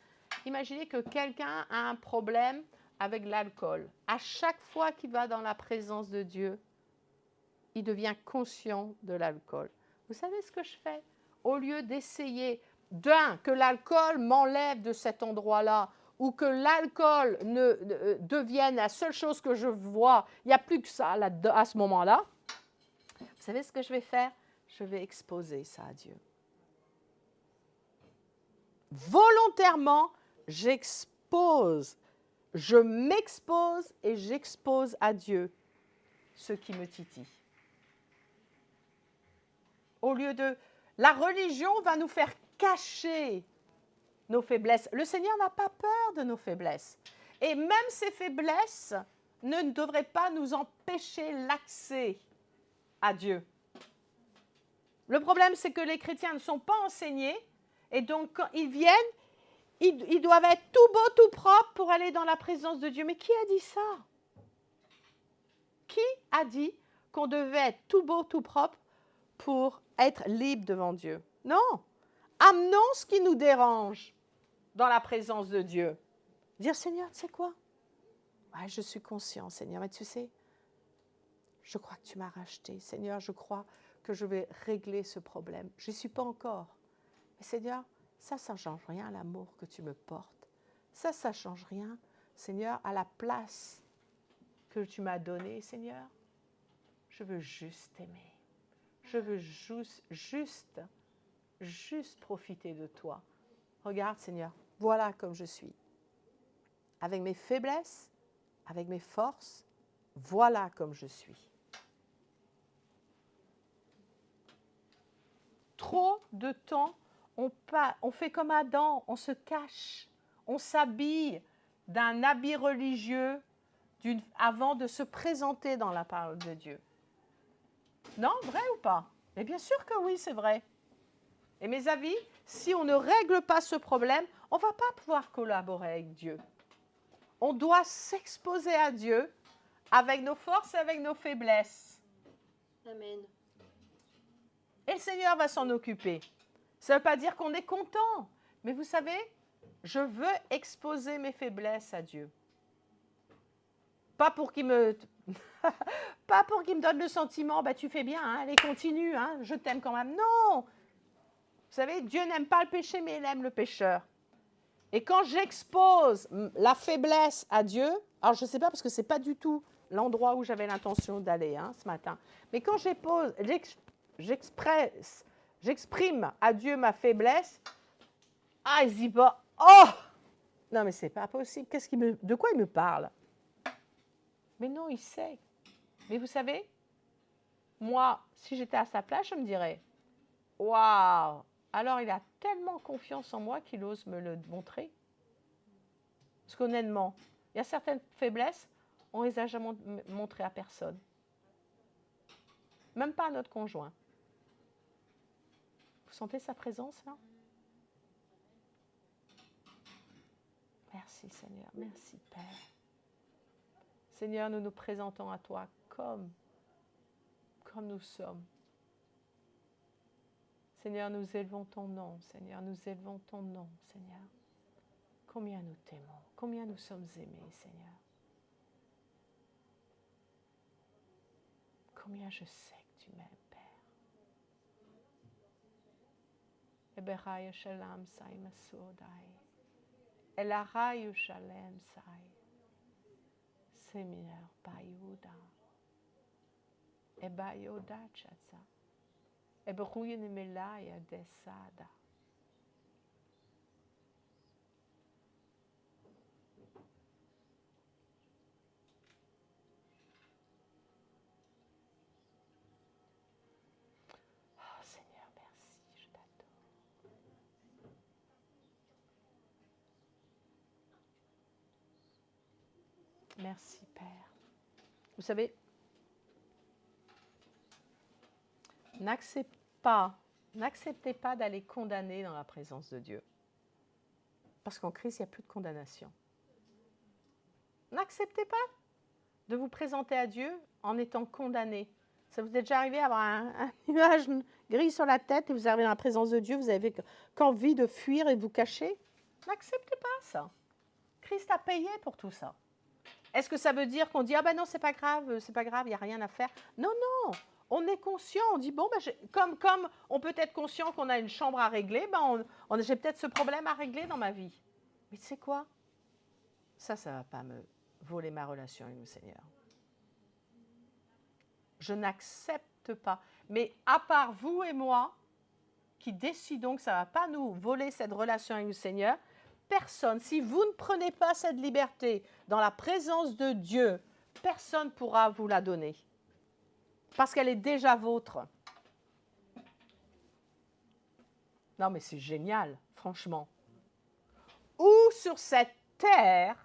que quelqu'un a un problème avec l'alcool. À chaque fois qu'il va dans la présence de Dieu, il devient conscient de l'alcool. Vous savez ce que je fais? Au lieu d'essayer, que l'alcool m'enlève de cet endroit-là, ou que l'alcool devienne la seule chose que je vois, il n'y a plus que ça là, à ce moment-là, vous savez ce que je vais faire? Je vais exposer ça à Dieu. Volontairement, j'expose, je m'expose et j'expose à Dieu ce qui me titille. Au lieu de... La religion va nous faire cacher nos faiblesses. Le Seigneur n'a pas peur de nos faiblesses. Et même ces faiblesses ne devraient pas nous empêcher l'accès à Dieu. Le problème, c'est que les chrétiens ne sont pas enseignés. Et donc, quand ils viennent, ils doivent être tout beau, tout propre pour aller dans la présence de Dieu. Mais qui a dit ça? Qui a dit qu'on devait être tout beau, tout propre pour être libre devant Dieu? Non. Amenons ce qui nous dérange dans la présence de Dieu. Dire, Seigneur, tu sais quoi? Ouais, je suis conscient, Seigneur, mais tu sais, je crois que tu m'as racheté. Seigneur, je crois que je vais régler ce problème. Je n'y suis pas encore. Mais Seigneur, ça ne change rien à l'amour que tu me portes. Ça ne change rien, Seigneur, à la place que tu m'as donnée, Seigneur. Je veux juste t'aimer. Je veux juste profiter de toi. Regarde, Seigneur, voilà comme je suis. Avec mes faiblesses, avec mes forces, voilà comme je suis. Trop de temps, on fait comme Adam, on se cache, on s'habille d'un habit religieux avant de se présenter dans la parole de Dieu. Non, vrai ou pas? Mais bien sûr que oui, c'est vrai. Et mes amis, si on ne règle pas ce problème, on ne va pas pouvoir collaborer avec Dieu. On doit s'exposer à Dieu avec nos forces et avec nos faiblesses. Amen. Et le Seigneur va s'en occuper. Ça ne veut pas dire qu'on est content. Mais vous savez, je veux exposer mes faiblesses à Dieu. Pas pour qu'il me... pas pour qu'il me donne le sentiment, bah, tu fais bien, hein, allez, continue, hein, je t'aime quand même. Non! Vous savez, Dieu n'aime pas le péché, mais il aime le pécheur. Et quand j'expose la faiblesse à Dieu, alors je ne sais pas parce que ce n'est pas du tout l'endroit où j'avais l'intention d'aller ce matin, mais quand j'exprime à Dieu ma faiblesse, il se dit pas, oh! Non mais c'est pas possible, de quoi il me parle? Mais non, il sait. Mais vous savez, moi, si j'étais à sa place, je me dirais, waouh! Alors il a tellement confiance en moi qu'il ose me le montrer. Parce qu'honnêtement, il y a certaines faiblesses, on ne les a jamais montrées à personne. Même pas à notre conjoint. Vous sentez sa présence là? Merci Seigneur, merci Père. Seigneur, nous nous présentons à toi comme nous sommes. Seigneur, nous élevons ton nom, Seigneur, nous élevons ton nom, Seigneur. Combien nous t'aimons, combien nous sommes aimés, Seigneur. Combien je sais que tu m'aimes, Père. Eberaya shalom sai masodai. Elarayu shalem sai. Seigneur, bayuda. Ebayoda chatsa. Eberuye nemelaya desada. Seigneur, merci, je t'adore. Merci, Père. Vous savez, n'acceptez pas d'aller condamner dans la présence de Dieu. Parce qu'en Christ, il n'y a plus de condamnation. N'acceptez pas de vous présenter à Dieu en étant condamné. Ça vous est déjà arrivé d'avoir un nuage gris sur la tête et vous arrivez dans la présence de Dieu, vous avez qu'envie de fuir et de vous cacher? N'acceptez pas ça. Christ a payé pour tout ça. Est-ce que ça veut dire qu'on dit « Ah ben non, c'est pas grave, il n'y a rien à faire ». Non, non, on est conscient, on dit « Bon, ben, comme on peut être conscient qu'on a une chambre à régler, ben j'ai peut-être ce problème à régler dans ma vie. » Mais tu sais quoi? Ça ne va pas me voler ma relation avec le Seigneur. Je n'accepte pas. Mais à part vous et moi, qui décidons que ça ne va pas nous voler cette relation avec le Seigneur, personne, si vous ne prenez pas cette liberté dans la présence de Dieu, personne ne pourra vous la donner. Parce qu'elle est déjà vôtre. Non, mais c'est génial, franchement. Où sur cette terre,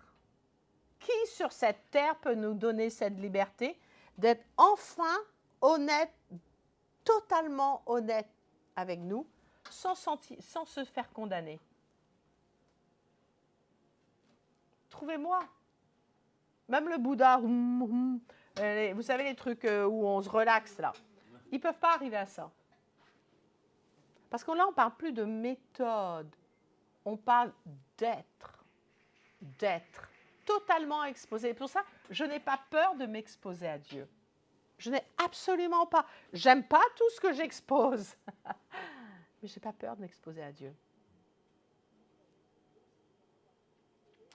qui sur cette terre peut nous donner cette liberté d'être enfin honnête, totalement honnête avec nous, sans se faire condamner? Trouvez-moi. Même le Bouddha, vous savez les trucs où on se relaxe là, ils ne peuvent pas arriver à ça. Parce que là, on ne parle plus de méthode, on parle d'être totalement exposé. Pour ça, je n'ai pas peur de m'exposer à Dieu. Je n'ai absolument pas. J'aime pas tout ce que j'expose. Mais je n'ai pas peur de m'exposer à Dieu.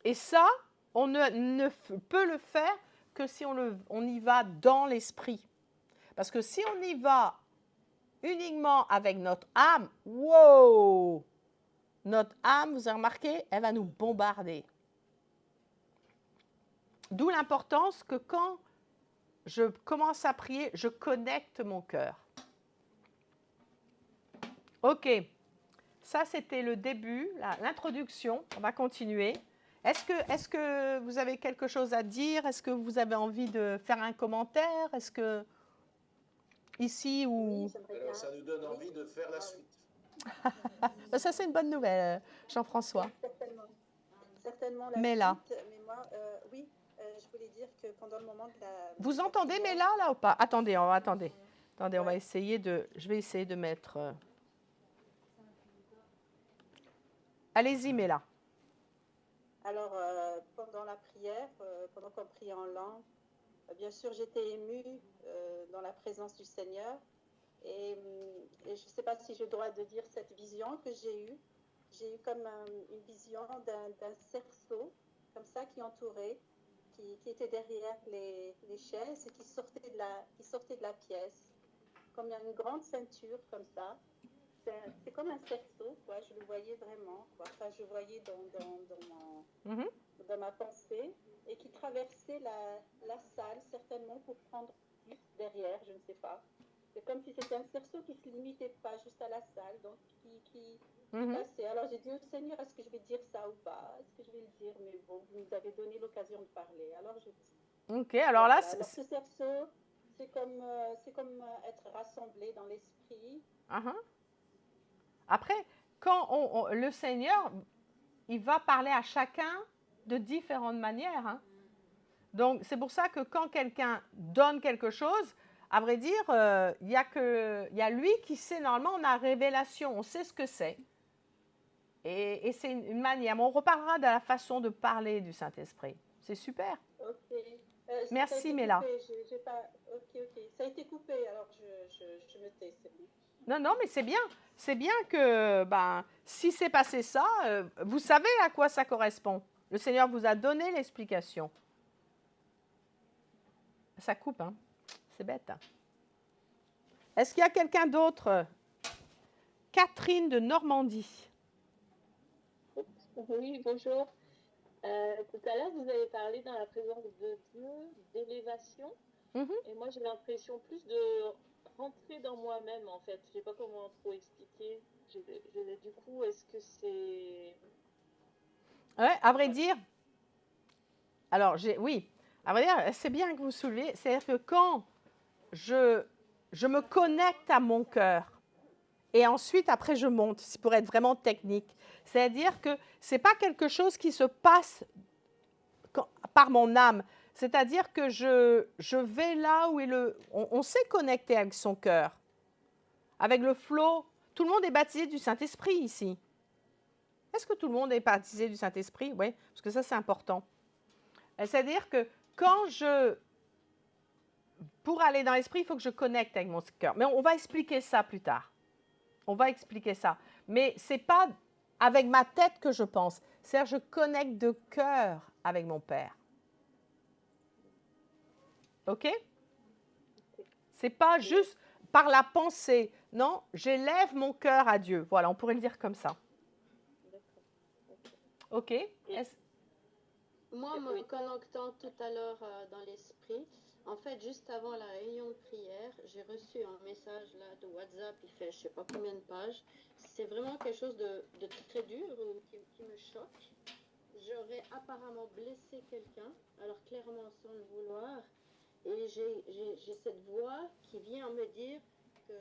Et ça, on ne peut le faire que si on y va dans l'esprit. Parce que si on y va uniquement avec notre âme, wow! Notre âme, vous avez remarqué, elle va nous bombarder. D'où l'importance que quand je commence à prier, je connecte mon cœur. Ok, ça c'était le début, l'introduction. On va continuer. Est-ce que vous avez quelque chose à dire? Est-ce que vous avez envie de faire un commentaire? Est-ce que ici ou... Oui, alors ça nous donne envie de faire la suite. Ça c'est une bonne nouvelle, Jean-François. Certainement la mais là. suite, mais moi, oui, je voulais dire que pendant le moment de la... Vous entendez mais là ou pas? Attendez, attendez, on va essayer de... Je vais essayer de mettre... Allez-y, mais là. Alors, pendant la prière, pendant qu'on priait en langue, bien sûr, j'étais émue dans la présence du Seigneur. Et je ne sais pas si je dois de dire cette vision que j'ai eue. J'ai eu comme une vision d'un cerceau, comme ça, qui entourait, qui était derrière les chaises et qui sortait de la pièce. Comme il y a une grande ceinture, comme ça. C'est comme un cerceau, quoi. Je le voyais vraiment, quoi. Enfin, je voyais dans ma pensée, et qui traversait la salle, certainement, pour prendre plus derrière, je ne sais pas. C'est comme si c'était un cerceau qui ne se limitait pas juste à la salle, donc qui passait. Alors j'ai dit au Seigneur, est-ce que je vais dire ça ou pas? Est-ce que je vais le dire? Mais bon, vous nous avez donné l'occasion de parler. Alors je dis. Ok, alors là... Alors, ce cerceau, c'est comme être rassemblé dans l'esprit. Après, quand le Seigneur, il va parler à chacun de différentes manières. Hein. Donc, c'est pour ça que quand quelqu'un donne quelque chose, à vrai dire, il y a lui qui sait, normalement, on a révélation, on sait ce que c'est. Et c'est une manière. Mais on reparlera de la façon de parler du Saint-Esprit. C'est super. Ok. Merci, Méla. Ok. Ça a été coupé, alors je me tais, c'est bon. Non, mais c'est bien. C'est bien que, si c'est passé ça, vous savez à quoi ça correspond. Le Seigneur vous a donné l'explication. Ça coupe, hein. C'est bête. Hein. Est-ce qu'il y a quelqu'un d'autre? Catherine de Normandie. Oui, bonjour. Tout à l'heure, vous avez parlé dans la présence de Dieu d'élévation. Et moi, j'ai l'impression plus de rentrer dans moi-même, en fait. Je ne sais pas comment trop expliquer. Du coup, est-ce que c'est... Ouais, à vrai dire... Alors, oui. À vrai dire, c'est bien que vous soulevez. C'est-à-dire que quand je me connecte à mon cœur, et ensuite, après, je monte, pour être vraiment technique. C'est-à-dire que ce n'est pas quelque chose qui se passe par mon âme. C'est-à-dire que je vais là où est on s'est connecté avec son cœur, avec le flot. Tout le monde est baptisé du Saint-Esprit ici. Est-ce que tout le monde est baptisé du Saint-Esprit? Oui, parce que ça, c'est important. C'est-à-dire que pour aller dans l'esprit, il faut que je connecte avec mon cœur. Mais on va expliquer ça plus tard. On va expliquer ça. Mais ce n'est pas avec ma tête que je pense. C'est-à-dire que je connecte de cœur avec mon Père. OK? Ce n'est pas juste par la pensée. Non, j'élève mon cœur à Dieu. Voilà, on pourrait le dire comme ça. OK? Moi, me connectant tout à l'heure dans l'esprit, en fait, juste avant la réunion de prière, j'ai reçu un message là de WhatsApp, il fait je ne sais pas combien de pages. C'est vraiment quelque chose de très dur qui me choque. J'aurais apparemment blessé quelqu'un, alors clairement sans le vouloir. Et j'ai cette voix qui vient me dire que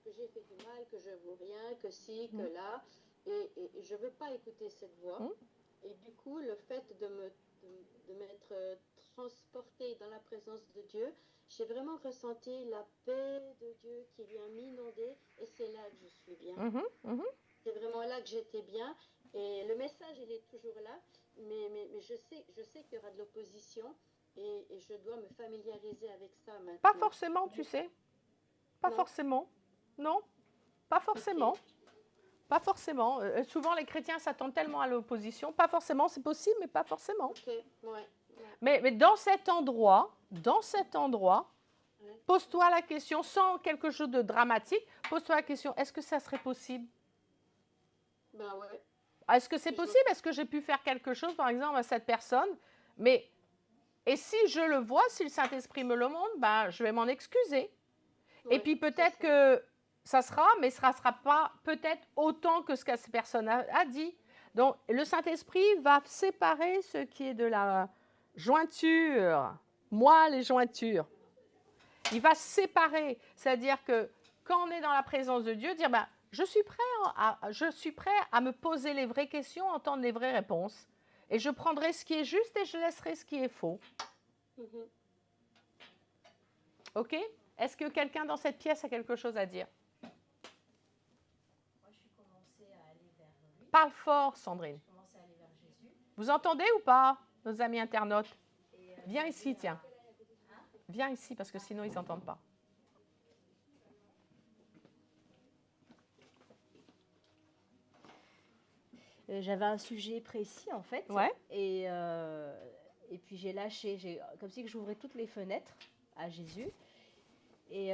j'ai fait du mal, que je ne vaux rien, que si, que là. Et je ne veux pas écouter cette voix. Et du coup, le fait de m'être transportée dans la présence de Dieu, j'ai vraiment ressenti la paix de Dieu qui vient m'inonder. Et c'est là que je suis bien. C'est vraiment là que j'étais bien. Et le message, il est toujours là. Mais je sais qu'il y aura de l'opposition. Et je dois me familiariser avec ça maintenant. Pas forcément, tu sais. Pas forcément. Non, pas forcément. Okay. Pas forcément. Souvent, les chrétiens s'attendent tellement à l'opposition. Pas forcément, c'est possible, mais pas forcément. Okay. Ouais. Mais dans cet endroit, pose-toi la question, sans quelque chose de dramatique, pose-toi la question, est-ce que ça serait possible? Ben ouais. Est-ce que c'est possible? Est-ce que j'ai pu faire quelque chose, par exemple, à cette personne? Et si je le vois, si le Saint-Esprit me le montre, ben, je vais m'en excuser. Ouais, et puis peut-être que ça sera, mais ça ne sera pas peut-être autant que ce que cette personne a dit. Donc, le Saint-Esprit va séparer ce qui est de la jointure, moelle et jointure. Il va séparer. C'est-à-dire que quand on est dans la présence de Dieu, dire ben, je suis prêt à me poser les vraies questions, entendre les vraies réponses. Et je prendrai ce qui est juste et je laisserai ce qui est faux. OK? Est-ce que quelqu'un dans cette pièce a quelque chose à dire? Moi, je suis commencée à aller vers lui. Parle fort, Sandrine. Je commençais à aller vers Jésus. Vous entendez ou pas, nos amis internautes? Viens ici, tiens. Viens ici, parce que sinon, ils n'entendent pas. J'avais un sujet précis, en fait. Ouais. Et puis, j'ai lâché. Comme si j'ouvrais toutes les fenêtres à Jésus. Et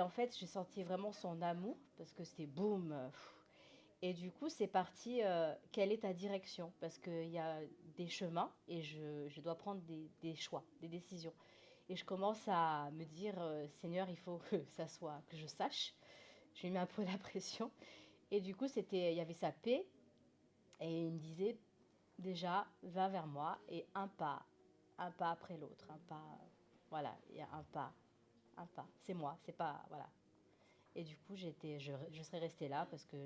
en fait, j'ai senti vraiment son amour, parce que c'était boum. Et du coup, c'est parti, quelle est ta direction? Parce qu'il y a des chemins et je dois prendre des choix, des décisions. Et je commence à me dire, Seigneur, il faut que ça soit, que je sache. Je lui mets un peu la pression. Et du coup, il y avait sa paix. Et il me disait, déjà, va vers moi. Et un pas après l'autre. Un pas, voilà, il y a un pas. C'est moi, c'est pas, voilà. Et du coup, je serais restée là parce que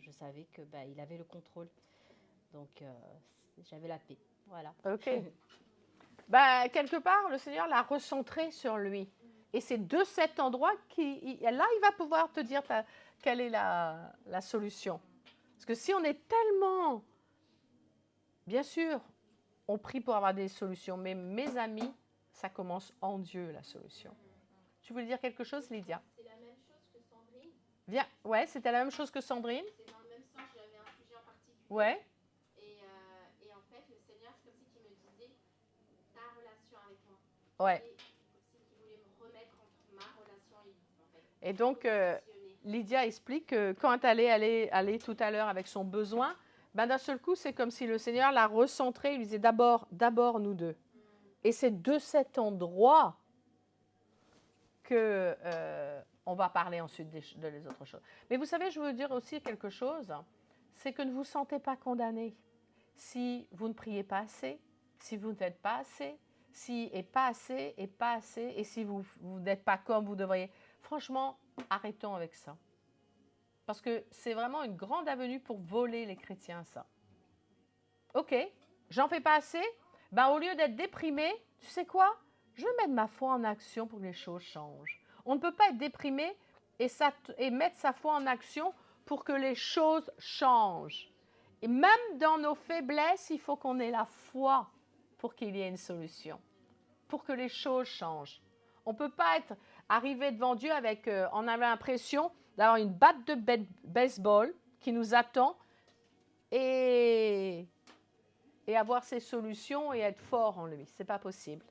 je savais que il avait le contrôle. Donc, j'avais la paix, voilà. OK. Quelque part, le Seigneur l'a recentré sur lui. Et c'est de cet endroit il va pouvoir te dire quelle est la solution. Parce que si on est tellement... Bien sûr, on prie pour avoir des solutions, mais mes amis, ça commence en Dieu, la solution. Tu voulais dire quelque chose, Lydia? C'est la même chose que Sandrine. Viens. Ouais, c'était la même chose que Sandrine. C'est dans le même sens, j'avais un sujet en particulier. Ouais. Et en fait, le Seigneur, c'est comme si il me disait ta relation avec moi. Ouais. Et c'est qu'il voulait me remettre entre ma relation et lui, en fait. Et donc, Lydia explique que quand elle allait tout à l'heure avec son besoin, d'un seul coup, c'est comme si le Seigneur l'a recentré. Il lui disait d'abord nous deux. Et c'est de cet endroit que on va parler ensuite de les autres choses. Mais vous savez, je veux dire aussi quelque chose, c'est que ne vous sentez pas condamné. Si vous ne priez pas assez, si vous n'êtes pas assez, si et pas assez, et si vous n'êtes pas comme vous devriez. Franchement, arrêtons avec ça. Parce que c'est vraiment une grande avenue pour voler les chrétiens, ça. OK? J'en fais pas assez? Ben, au lieu d'être déprimé, tu sais quoi? Je vais mettre ma foi en action pour que les choses changent. On ne peut pas être déprimé et mettre sa foi en action pour que les choses changent. Et même dans nos faiblesses, il faut qu'on ait la foi pour qu'il y ait une solution, pour que les choses changent. On ne peut pas arriver devant Dieu avec, on avait l'impression d'avoir une batte de baseball qui nous attend et avoir ses solutions et être fort en lui. Ce n'est pas possible.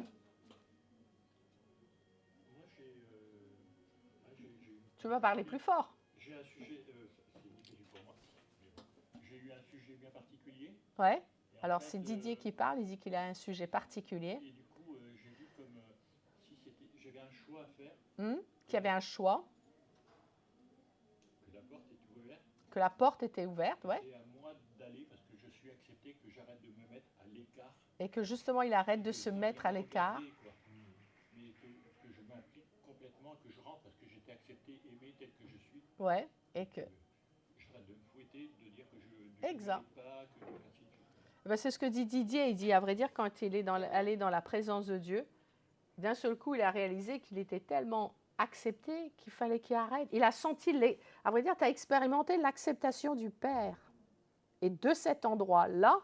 Tu vas parler plus fort. J'ai un sujet, c'est difficile pour moi. J'ai eu un sujet bien particulier. Ouais. Alors c'est Didier qui parle, il dit qu'il a un sujet particulier. Et du coup, j'ai vu comme si j'avais un choix à faire. Qu'il y avait un choix. Que la porte était ouverte. Que la porte était ouverte, ouais. C'est à moi d'aller parce que je suis accepté, que j'arrête de me mettre à l'écart. Et que justement il arrête de se mettre à l'écart. Mais que je m'implique complètement, que je rentre parce que j'étais accepté, aimé tel que je suis. Ouais, et que... J'arrête de me fouetter, de dire que je exact. ne pas, que Ben, c'est ce que dit Didier. Il dit, à vrai dire, quand il est allé dans la présence de Dieu, d'un seul coup, il a réalisé qu'il était tellement accepté qu'il fallait qu'il arrête. Il a senti, à vrai dire, tu as expérimenté l'acceptation du Père. Et de cet endroit-là,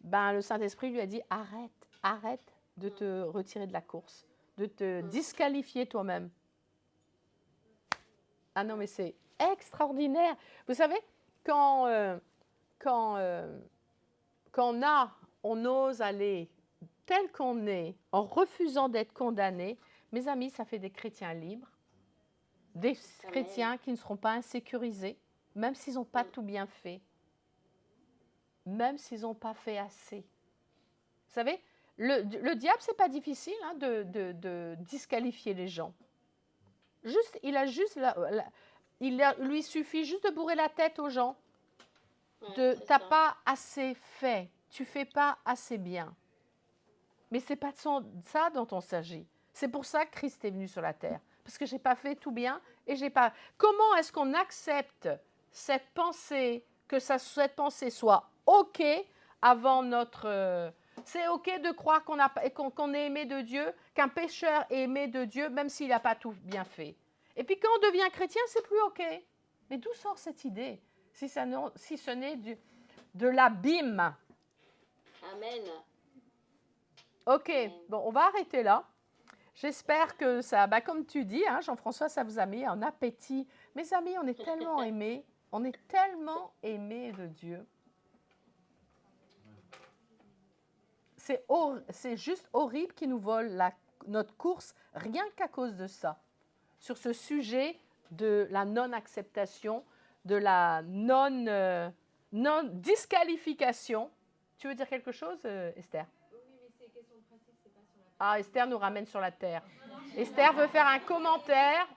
ben, le Saint-Esprit lui a dit, arrête de te retirer de la course, de te disqualifier toi-même. Ah non, mais c'est extraordinaire. Vous savez, quand on ose aller tel qu'on est, en refusant d'être condamné, mes amis, ça fait des chrétiens libres, des chrétiens qui ne seront pas insécurisés, même s'ils n'ont pas tout bien fait, même s'ils n'ont pas fait assez. Vous savez, le diable, ce n'est pas difficile hein, de disqualifier les gens. Il lui suffit juste de bourrer la tête aux gens. T'as pas assez fait, tu fais pas assez bien. Mais c'est pas de ça dont on s'agit. C'est pour ça que Christ est venu sur la terre, parce que j'ai pas fait tout bien et j'ai pas. Comment est-ce qu'on accepte cette pensée, que cette pensée soit ok avant notre. C'est ok de croire qu'on est aimé de Dieu, qu'un pécheur est aimé de Dieu, même s'il n'a pas tout bien fait. Et puis quand on devient chrétien, c'est plus ok. Mais d'où sort cette idée? Si ce n'est de l'abîme. Amen. Ok, bon, on va arrêter là. J'espère que ça, comme tu dis, hein, Jean-François, ça vous a mis un appétit. Mes amis, on est tellement aimés, de Dieu. C'est juste horrible qu'ils nous volent notre course, rien qu'à cause de ça. Sur ce sujet de la non-acceptation, de la non-disqualification. Tu veux dire quelque chose, Esther? Oui, mais c'est question de pratique, c'est pas sur la... Ah, Esther nous ramène sur la terre. Esther veut faire un commentaire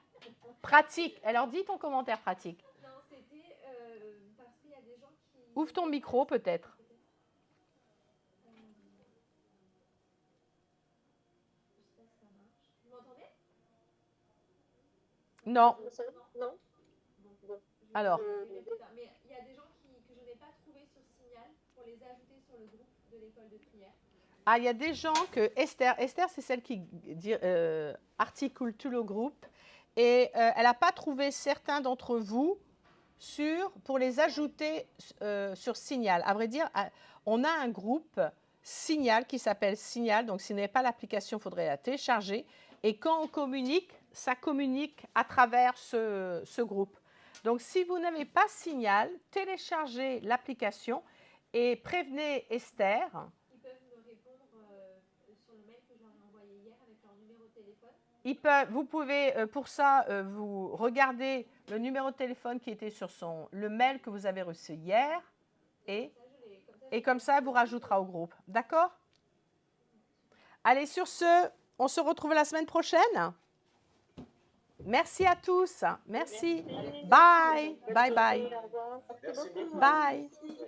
pratique. Alors, dis ton commentaire pratique. Non, c'était parce qu'il y a des gens qui... Ouvre ton micro, peut-être. Je sais pas si ça marche. Vous m'entendez? Non. Non. Alors. Mais il y a des gens que je n'ai pas trouvés sur Signal pour les ajouter sur le groupe de l'école de prière. Ah, il y a des gens que Esther, c'est celle qui articule tout le groupe. Et elle n'a pas trouvé certains d'entre vous pour les ajouter sur Signal. À vrai dire, on a un groupe Signal qui s'appelle Signal. Donc, si vous n'avez pas l'application, il faudrait la télécharger. Et quand on communique, ça communique à travers ce groupe. Donc, si vous n'avez pas Signal, téléchargez l'application et prévenez Esther. Ils peuvent me répondre sur le mail que je leur ai envoyé hier avec leur numéro de téléphone. Vous pouvez, pour ça, vous regardez le numéro de téléphone qui était sur le mail que vous avez reçu hier et comme ça, vous rajoutera au groupe. D'accord? Allez, sur ce, on se retrouve la semaine prochaine. Merci à tous. Merci. Bye. Bye bye. Merci beaucoup. Bye. Merci.